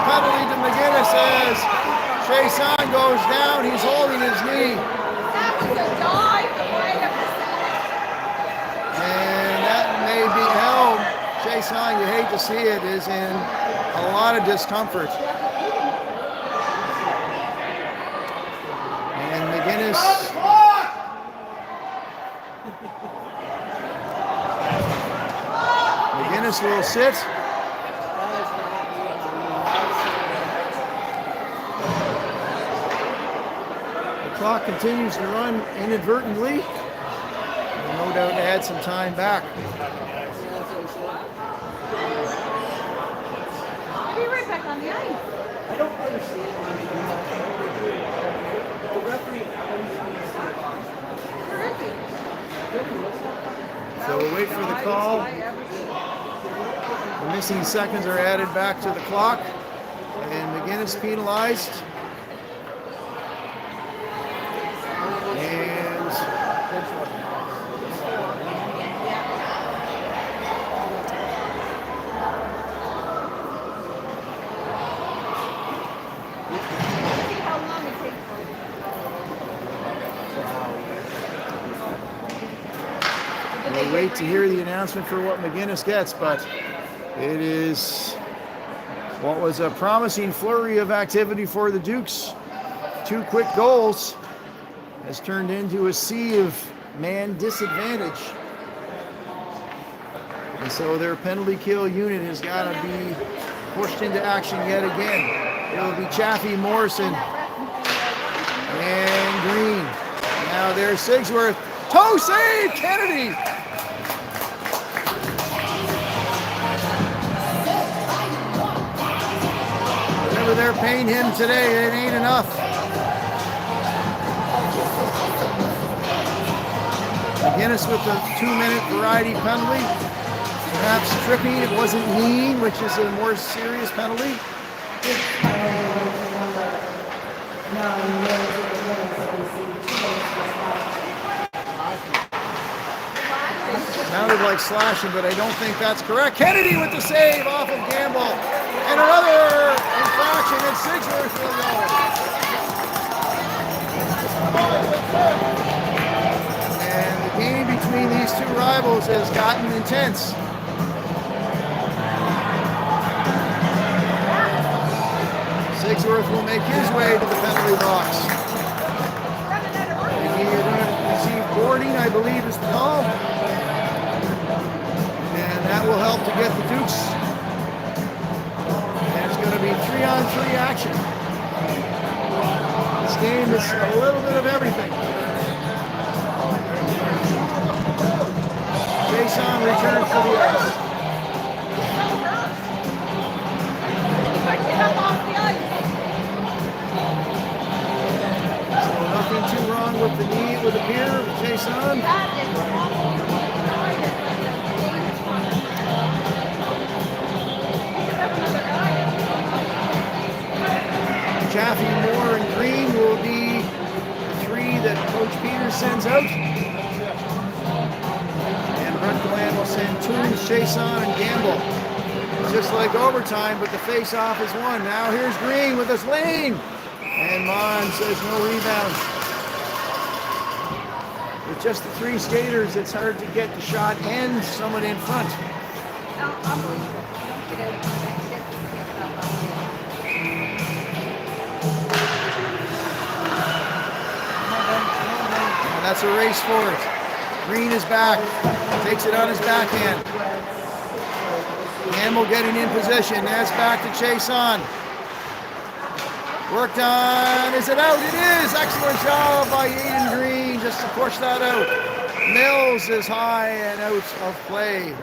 Penalty to McGinnis as Chason goes down. He's holding his knee. And that may be held. Chason, you hate to see it, is in a lot of discomfort. And McGinnis will sit. Clock continues to run inadvertently. No doubt add some time back. I don't understand why they do that. The referee So we'll wait for the call. The missing seconds are added back to the clock. And McGinnis penalized. And we'll wait to hear the announcement for what McGinnis gets, but it is what was a promising flurry of activity for the Dukes. 2 quick goals has turned into a sea of man disadvantage. And so their penalty kill unit has got to be pushed into action yet again. It will be Chaffee, Morrison, and Green. Now there's Sigsworth. Toe save, Kennedy! Whatever they're paying him today, it ain't enough. McGinnis with the 2-minute variety penalty. Perhaps tripping, it wasn't mean, which is a more serious penalty. Sounded like slashing, but I don't think that's correct. Kennedy with the save off of Gamble. And another infraction, and Sigsworth will go. And the game between these two rivals has gotten intense. Sigsworth will make his way to the penalty box. And you're going to receive boarding, I believe, is the call. And that will help to get the Dukes. And it's going to be 3-on-3 action. This game is a little but of everything. Jason returns to the ice. So nothing too wrong with the knee, it would appear, with Jason. Chaffee, Moore, and Green will be the 3 that Coach Peters sends out. And Brentland will send Toombs, Chason, and Gamble. Just like overtime, but the face-off is won. Now here's Green with his lane. And Mon says no rebound. With just the 3 skaters, it's hard to get the shot and someone in front. And that's a race for it. Green is back. Takes it on his backhand. Gamble getting in position. That's back to Chason. Worked on. Is it out? It is. Excellent job by Aiden Green just to push that out. Mills is high and out of play.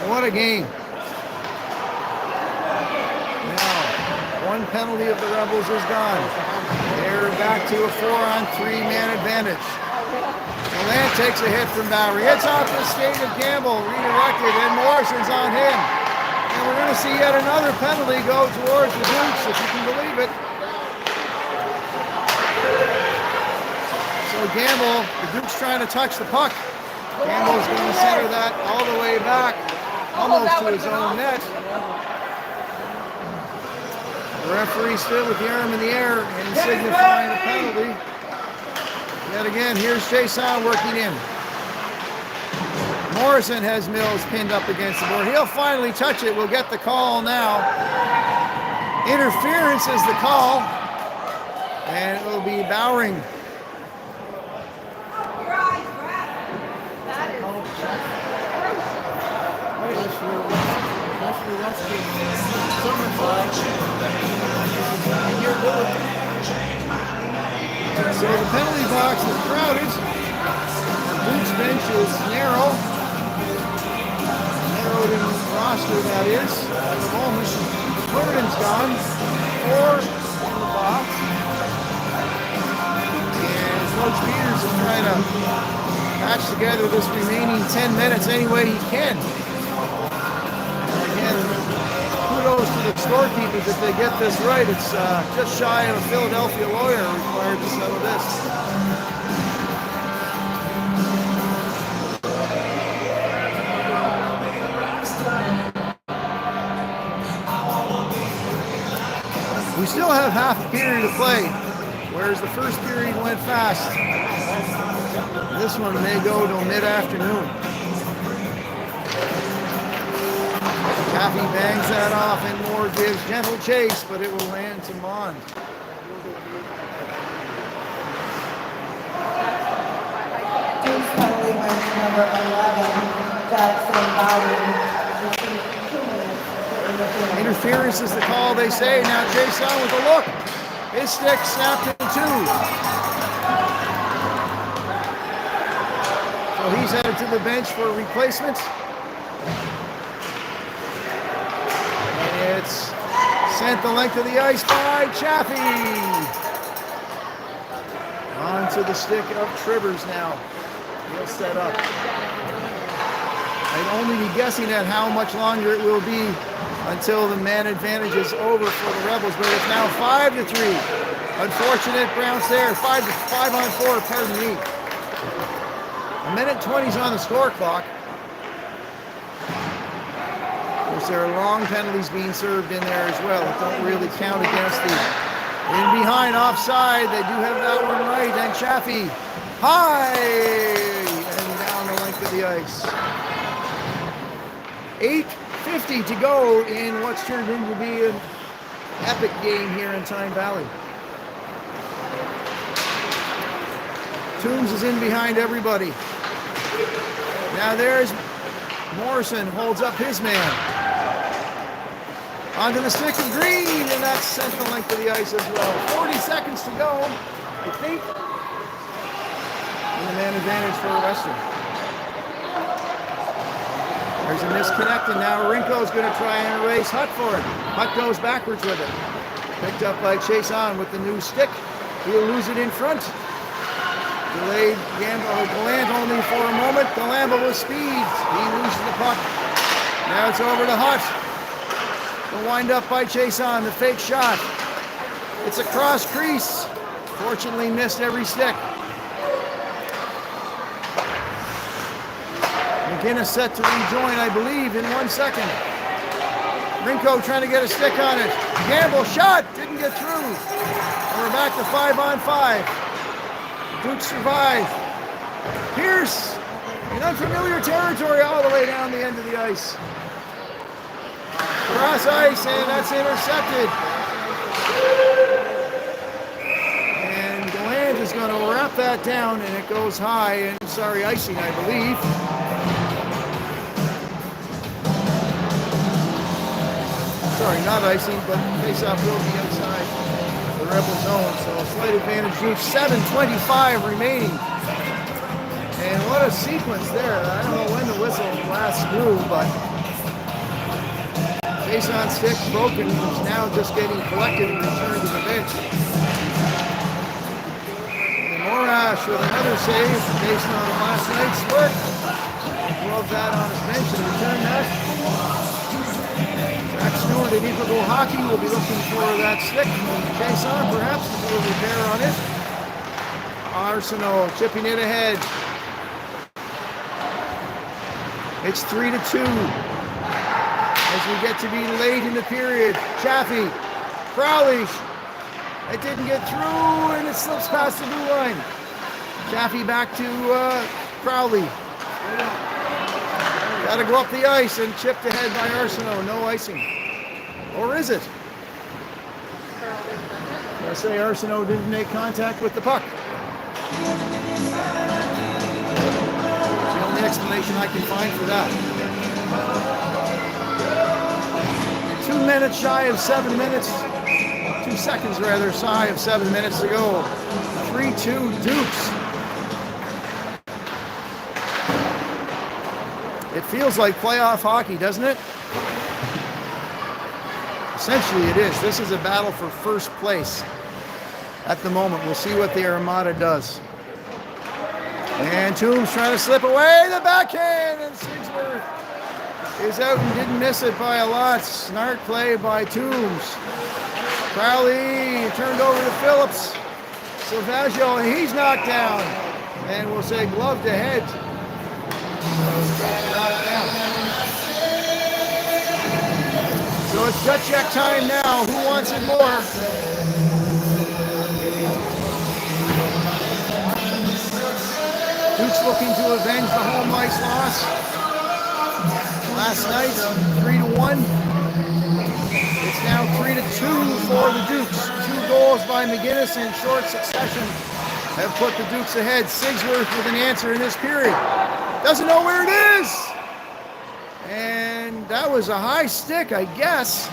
What a game. Now, 1 penalty of the Rebels is gone. They're back to a 4-on-3 man advantage. Gallant takes a hit from Bowery. Hits off the skate of Gamble, redirected, and Morrison's on him. And we're going to see yet another penalty go towards the Dukes, if you can believe it. So Gamble, the Dukes trying to touch the puck. Gamble's going to center that all the way back, almost to his own net. The referee still with the arm in the air and signifying a penalty. Yet again, here's Jason working in. Morrison has Mills pinned up against the board. He'll finally touch it. We'll get the call now. Interference is the call. And it will be Bowring. So the penalty box is crowded. The Duke's bench is narrowed in roster, that is, at the moment. Jordan's gone. 4 in the box. And Coach Peters is trying to patch together this remaining 10 minutes any way he can. And again, kudos to the scorekeepers if they get this right. It's just shy of a Philadelphia lawyer required to settle this. We still have half a period to play, whereas the first period went fast. This one may go till mid-afternoon. Caffey bangs that off and Moore gives gentle chase, but it will land to Mond. Duke's penalty went to number 11, Jackson Bowden, received 2 minutes for interference. Interference is the call, they say. Now Chase on with a look. His stick snapped in 2. So he's headed to the bench for a replacement. And it's sent the length of the ice by Chaffee. On to the stick of Trivers now. He'll set up. I'd only be guessing at how much longer it will be until the man advantage is over for the Rebels, but it's now 5-3. Unfortunate bounce there. 5 on 4, pardon me. 1:20 on the score clock. Of course, there are long penalties being served in there as well. It don't really count against the in behind offside. They do have that one right. And Chaffee high and down the length of the ice. 8:50 to go in what's turned into be an epic game here in Tyne Valley. Toombs is in behind everybody. Now there's Morrison, holds up his man. Onto the stick of Green, and that's sent the length of the ice as well. 40 seconds to go, I think. And the man advantage for Western. There's a misconnect, and now Rinko's going to try and erase Hutt for it. Hutt goes backwards with it. Picked up by Chase on with the new stick. He'll lose it in front. Delayed Gallant only for a moment. Galamba with speed. He loses the puck. Now it's over to Hutt. The wind up by Chase on. The fake shot. It's a cross crease. Fortunately missed every stick. McGinnis set to rejoin, I believe, in 1 second. Rinko trying to get a stick on it. Gamble shot. Didn't get through. And we're back to 5 on 5. Duke survive. Pierce in unfamiliar territory all the way down the end of the ice. Cross ice, and that's intercepted. And Gallant is going to wrap that down, and it goes high, and icing, I believe. Sorry, not icing, but face-off will be inside the Rebel zone, so slight advantage Duke, 7:25 remaining. And what a sequence there. I don't know when the whistle last blew, but face on stick broken, is now just getting collected and returned to the bench. And Morash with another save based on last night's work. Love that on his bench and return that. Jack Stewart at Equal Hockey will be looking for that stick. Chase on, perhaps, to do a repair on it. Arsenault chipping it ahead. It's 3-2 as we get to be late in the period. Chaffee, Crowley, it didn't get through, and it slips past the blue line. Chaffee back to Crowley. Got to go up the ice and chipped ahead by Arsenault. No icing. Or is it? USA Arsenault didn't make contact with the puck. It's the only explanation I can find for that. 2 minutes shy of 7 minutes. 2 seconds rather, shy of 7 minutes to go. 3-2 Dukes. It feels like playoff hockey, doesn't it? Essentially it is. This is a battle for first place at the moment. We'll see what the Armada does. And Toombs trying to slip away. The backhand, and Sigsworth is out and didn't miss it by a lot. Smart play by Toombs. Crowley turned over to Phillips. Silvaggio, and he's knocked down. And we'll say glove to head. Knocked down. So it's gut check time now. Who wants it more? Duke's looking to avenge the home ice loss. Last night, 3-1. It's now 3-2 for the Dukes. 2 goals by McGinnis in short succession have put the Dukes ahead. Sigsworth with an answer in this period. Doesn't know where it is. And that was a high stick, I guess.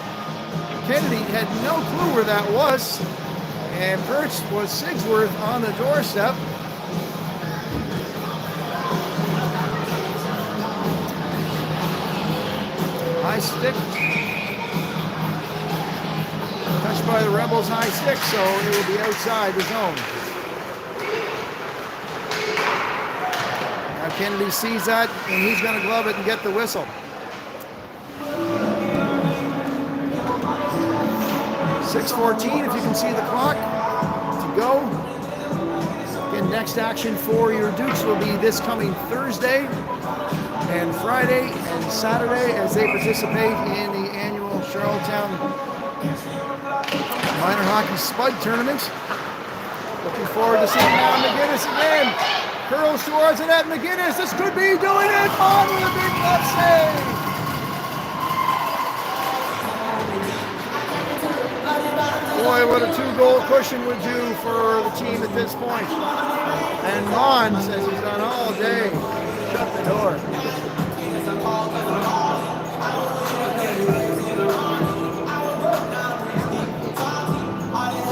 Kennedy had no clue where that was. And perched was Sigsworth on the doorstep. High stick. Touched by the Rebels, high stick, so it will be outside the zone. Now Kennedy sees that, and he's going to glove it and get the whistle. 6:14, if you can see the clock, to go. Again, next action for your Dukes will be this coming Thursday and Friday and Saturday as they participate in the annual Charlottetown Minor Hockey Spud Tournament. Looking forward to seeing now McGinnis again. Curls towards the net. McGinnis, this could be doing it. On with a big glove save. Boy, what a 2-goal cushion would do for the team at this point. And Mon says he's done all day. Shut the door.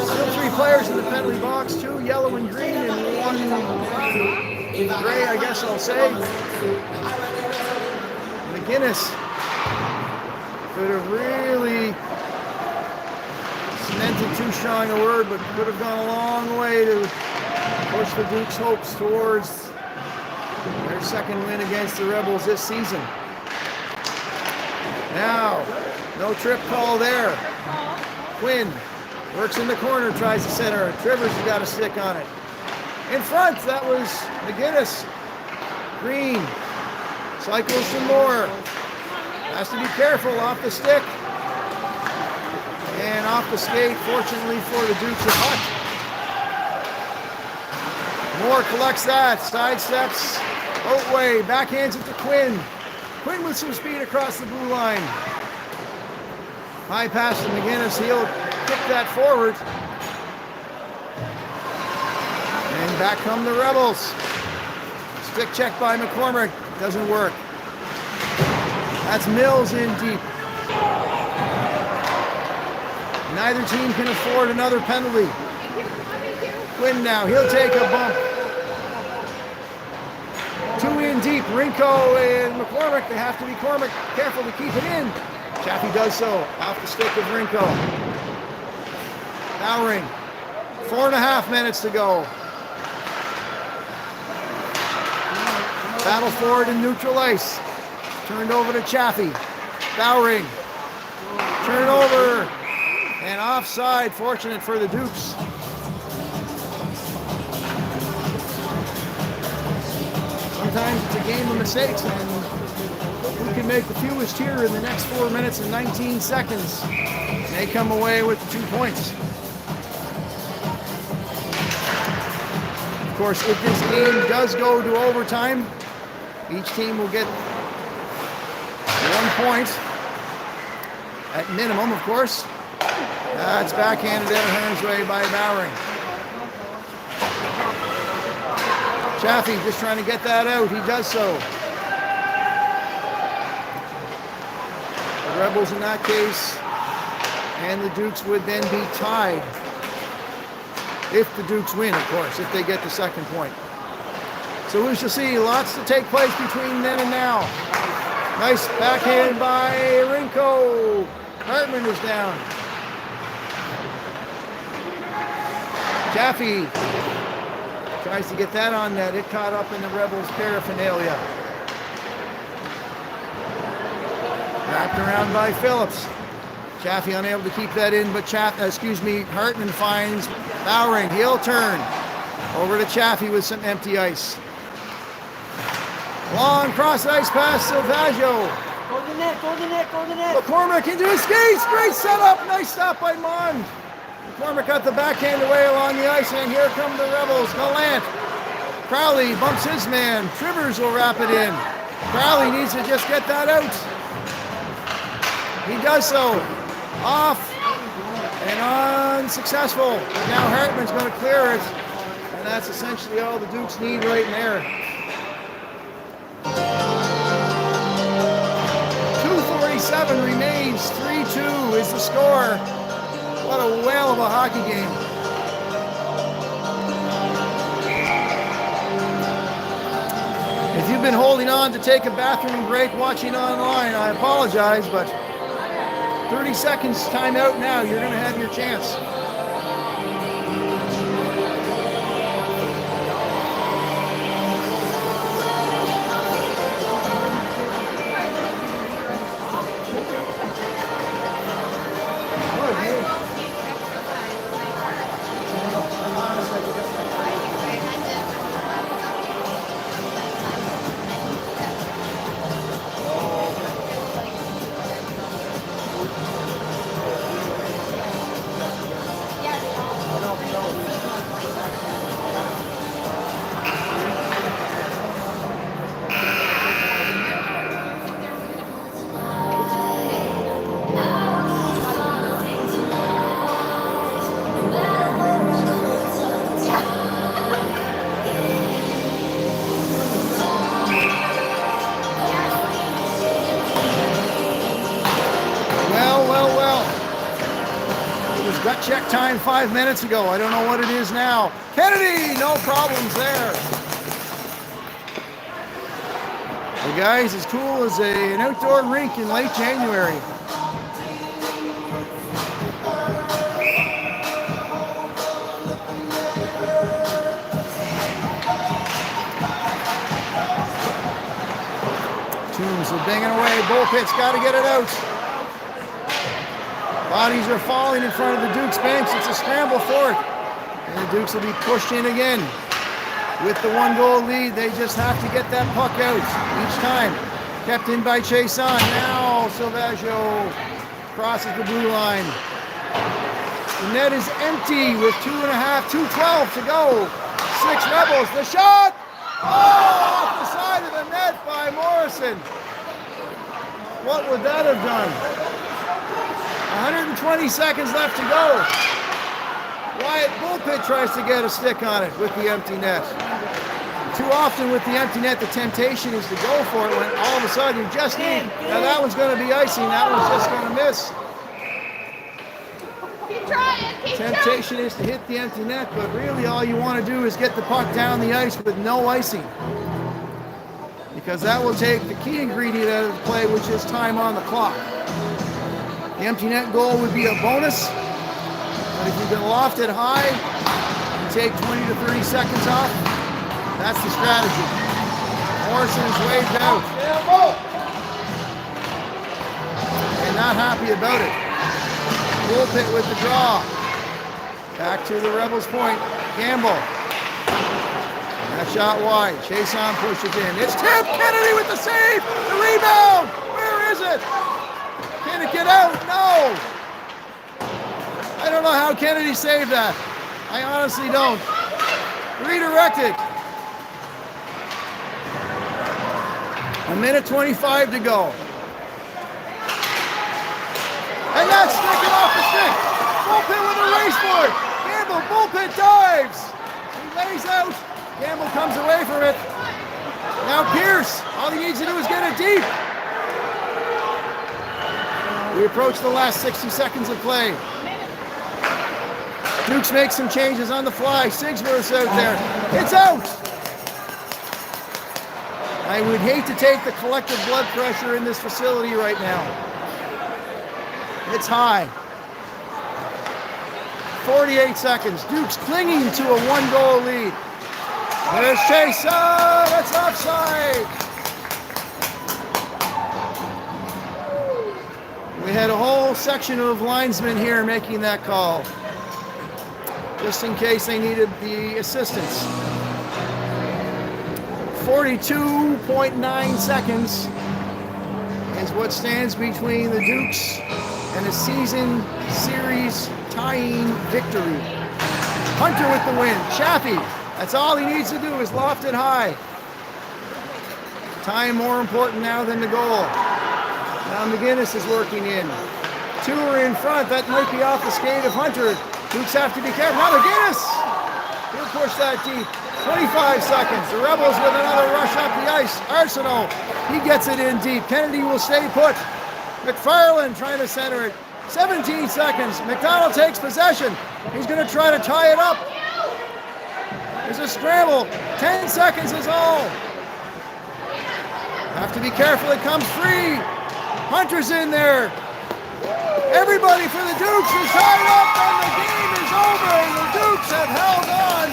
Still 3 players in the penalty box, 2 yellow and green and 1 gray, I guess I'll say. McGinnis could have really cemented too strong a word, but could have gone a long way to push the Dukes' hopes towards their second win against the Rebels this season. Now, no trip call there. Quinn works in the corner, tries to center. Trivers has got a stick on it. In front, that was McGinnis. Green cycles some more. Has to be careful off the stick. And off the skate, fortunately for the Dukes of Hutt. Moore collects that, sidesteps, Oatway, backhands it to Quinn. Quinn with some speed across the blue line. High pass to McGinnis, he'll kick that forward. And back come the Rebels. Stick check by McCormick, doesn't work. That's Mills in deep. Neither team can afford another penalty. Quinn now, he'll take a bump. 2 in deep, Rinko and McCormick. They have to be careful to keep it in. Chaffee does so, off the stick of Rinko. Bowering, 4.5 minutes to go. Battle forward in neutral ice. Turned over to Chaffee. Bowering, turn over. And offside, fortunate for the Dukes. Sometimes it's a game of mistakes, and who can make the fewest here in the next 4 minutes and 19 seconds? They come away with the 2 points. Of course, if this game does go to overtime, each team will get 1 point, at minimum, of course. That's backhanded out Hearn's way by Bowering. Chaffee just trying to get that out. He does so. The Rebels in that case, and the Dukes would then be tied. If the Dukes win, of course, if they get the second point. So we shall see. Lots to take place between then and now. Nice backhand by Rinko. Hartman is down. Chaffee tries to get that on net. It caught up in the Rebels' paraphernalia. Wrapped around by Phillips. Chaffee unable to keep that in, but Hartman finds Bowering. He'll turn over to Chaffee with some empty ice. Long cross ice pass, Silvaggio. Go to the net, go to the net, go to the net. McCormick into his skates. Great setup. Nice stop by Mond. McCormick got the backhand away along the ice, and here come the Rebels. Gallant. Crowley bumps his man. Trivers will wrap it in. Crowley needs to just get that out. He does so. Off and unsuccessful. But now Hartman's going to clear it, and that's essentially all the Dukes need right there. 2:47 remains. 3-2 is the score. What a whale of a hockey game. If you've been holding on to take a bathroom break watching online, I apologize, but 30 seconds timeout now. You're going to have your chance. Gut check time 5 minutes ago. I don't know what it is now. Kennedy, no problems there. The guy's as cool as an outdoor rink in late January. Toombs are banging away. Bullpit's got to get it out. Bodies are falling in front of the Dukes bench. It's a scramble for it. And the Dukes will be pushed in again. With the 1-goal lead, they just have to get that puck out each time. Kept in by Chason. Now Silvaggio crosses the blue line. The net is empty with 2:12 to go. 6 Rebels. The shot! Oh, off the side of the net by Morrison. What would that have done? 120 seconds left to go. Wyatt Bullpit tries to get a stick on it with the empty net. Too often with the empty net, the temptation is to go for it when all of a sudden you just need. Now that one's going to be icing. That one's just going to miss. Keep trying. Temptation is to hit the empty net, but really all you want to do is get the puck down the ice with no icing. Because that will take the key ingredient out of the play, which is time on the clock. The empty net goal would be a bonus, but if you've been lofted high, you take 20 to 30 seconds off. That's the strategy. Morrison is waved out. And not happy about it. Bullpit with the draw. Back to the Rebels' point. Gamble. That shot wide. Chason pushes in. It's tipped. Kennedy with the save. The rebound. Where is it? Can it get out? No. I don't know how Kennedy saved that. I honestly don't. Redirected. 1:25 to go. And that's sticking off the stick. bullpen with a race for it. Gamble, bullpen dives. He lays out. Gamble comes away from it. Now Pierce, all he needs to do is get it deep. We approach the last 60 seconds of play. Dukes make some changes on the fly. Sigsworth's out there. It's out! I would hate to take the collective blood pressure in this facility right now. It's high. 48 seconds. Dukes clinging to a 1-goal lead. There's Chase. Oh, that's offside. We had a whole section of linesmen here making that call, just in case they needed the assistance. 42.9 seconds is what stands between the Dukes and a season series tying victory. Hunter with the win. Chappie, that's all he needs to do is loft it high. Time more important now than the goal. Now McGinnis is working in. 2 are in front. That might be off the skate of Hunter. Dukes have to be careful. Now McGinnis! He'll push that deep. 25 seconds. The Rebels with another rush up the ice. Arsenault, he gets it in deep. Kennedy will stay put. McFarland trying to center it. 17 seconds. McDonald takes possession. He's going to try to tie it up. There's a scramble. 10 seconds is all. Have to be careful. It comes free. Hunter's in there. Everybody for the Dukes is tied up and the game is over. The Dukes have held on.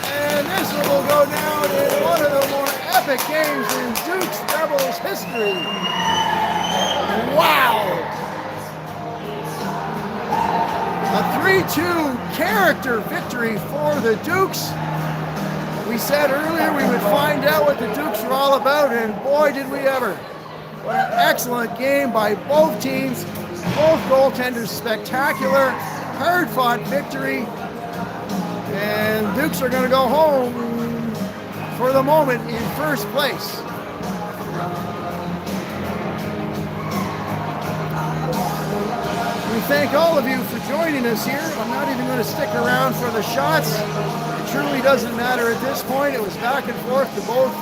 And this will go down in one of the more epic games in Dukes Rebels history. Wow. A 3-2 character victory for the Dukes. We said earlier we would find out what the Dukes were all about, and boy did we ever. What an excellent game by both teams. Both goaltenders spectacular. Hard-fought victory. And Dukes are going to go home for the moment in first place. We thank all of you for joining us here. I'm not even going to stick around for the shots. It truly doesn't matter at this point. It was back and forth to both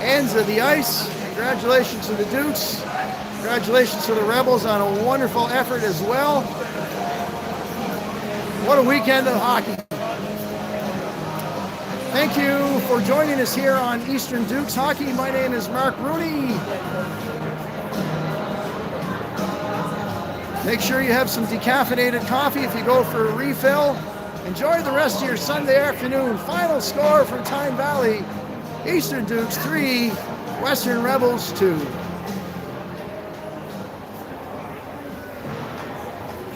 ends of the ice. Congratulations to the Dukes. Congratulations to the Rebels on a wonderful effort as well. What a weekend of hockey. Thank you for joining us here on Eastern Dukes Hockey. My name is Mark Rooney. Make sure you have some decaffeinated coffee if you go for a refill. Enjoy the rest of your Sunday afternoon. Final score from Tyne Valley, Eastern Dukes 3, Western Rebels 2.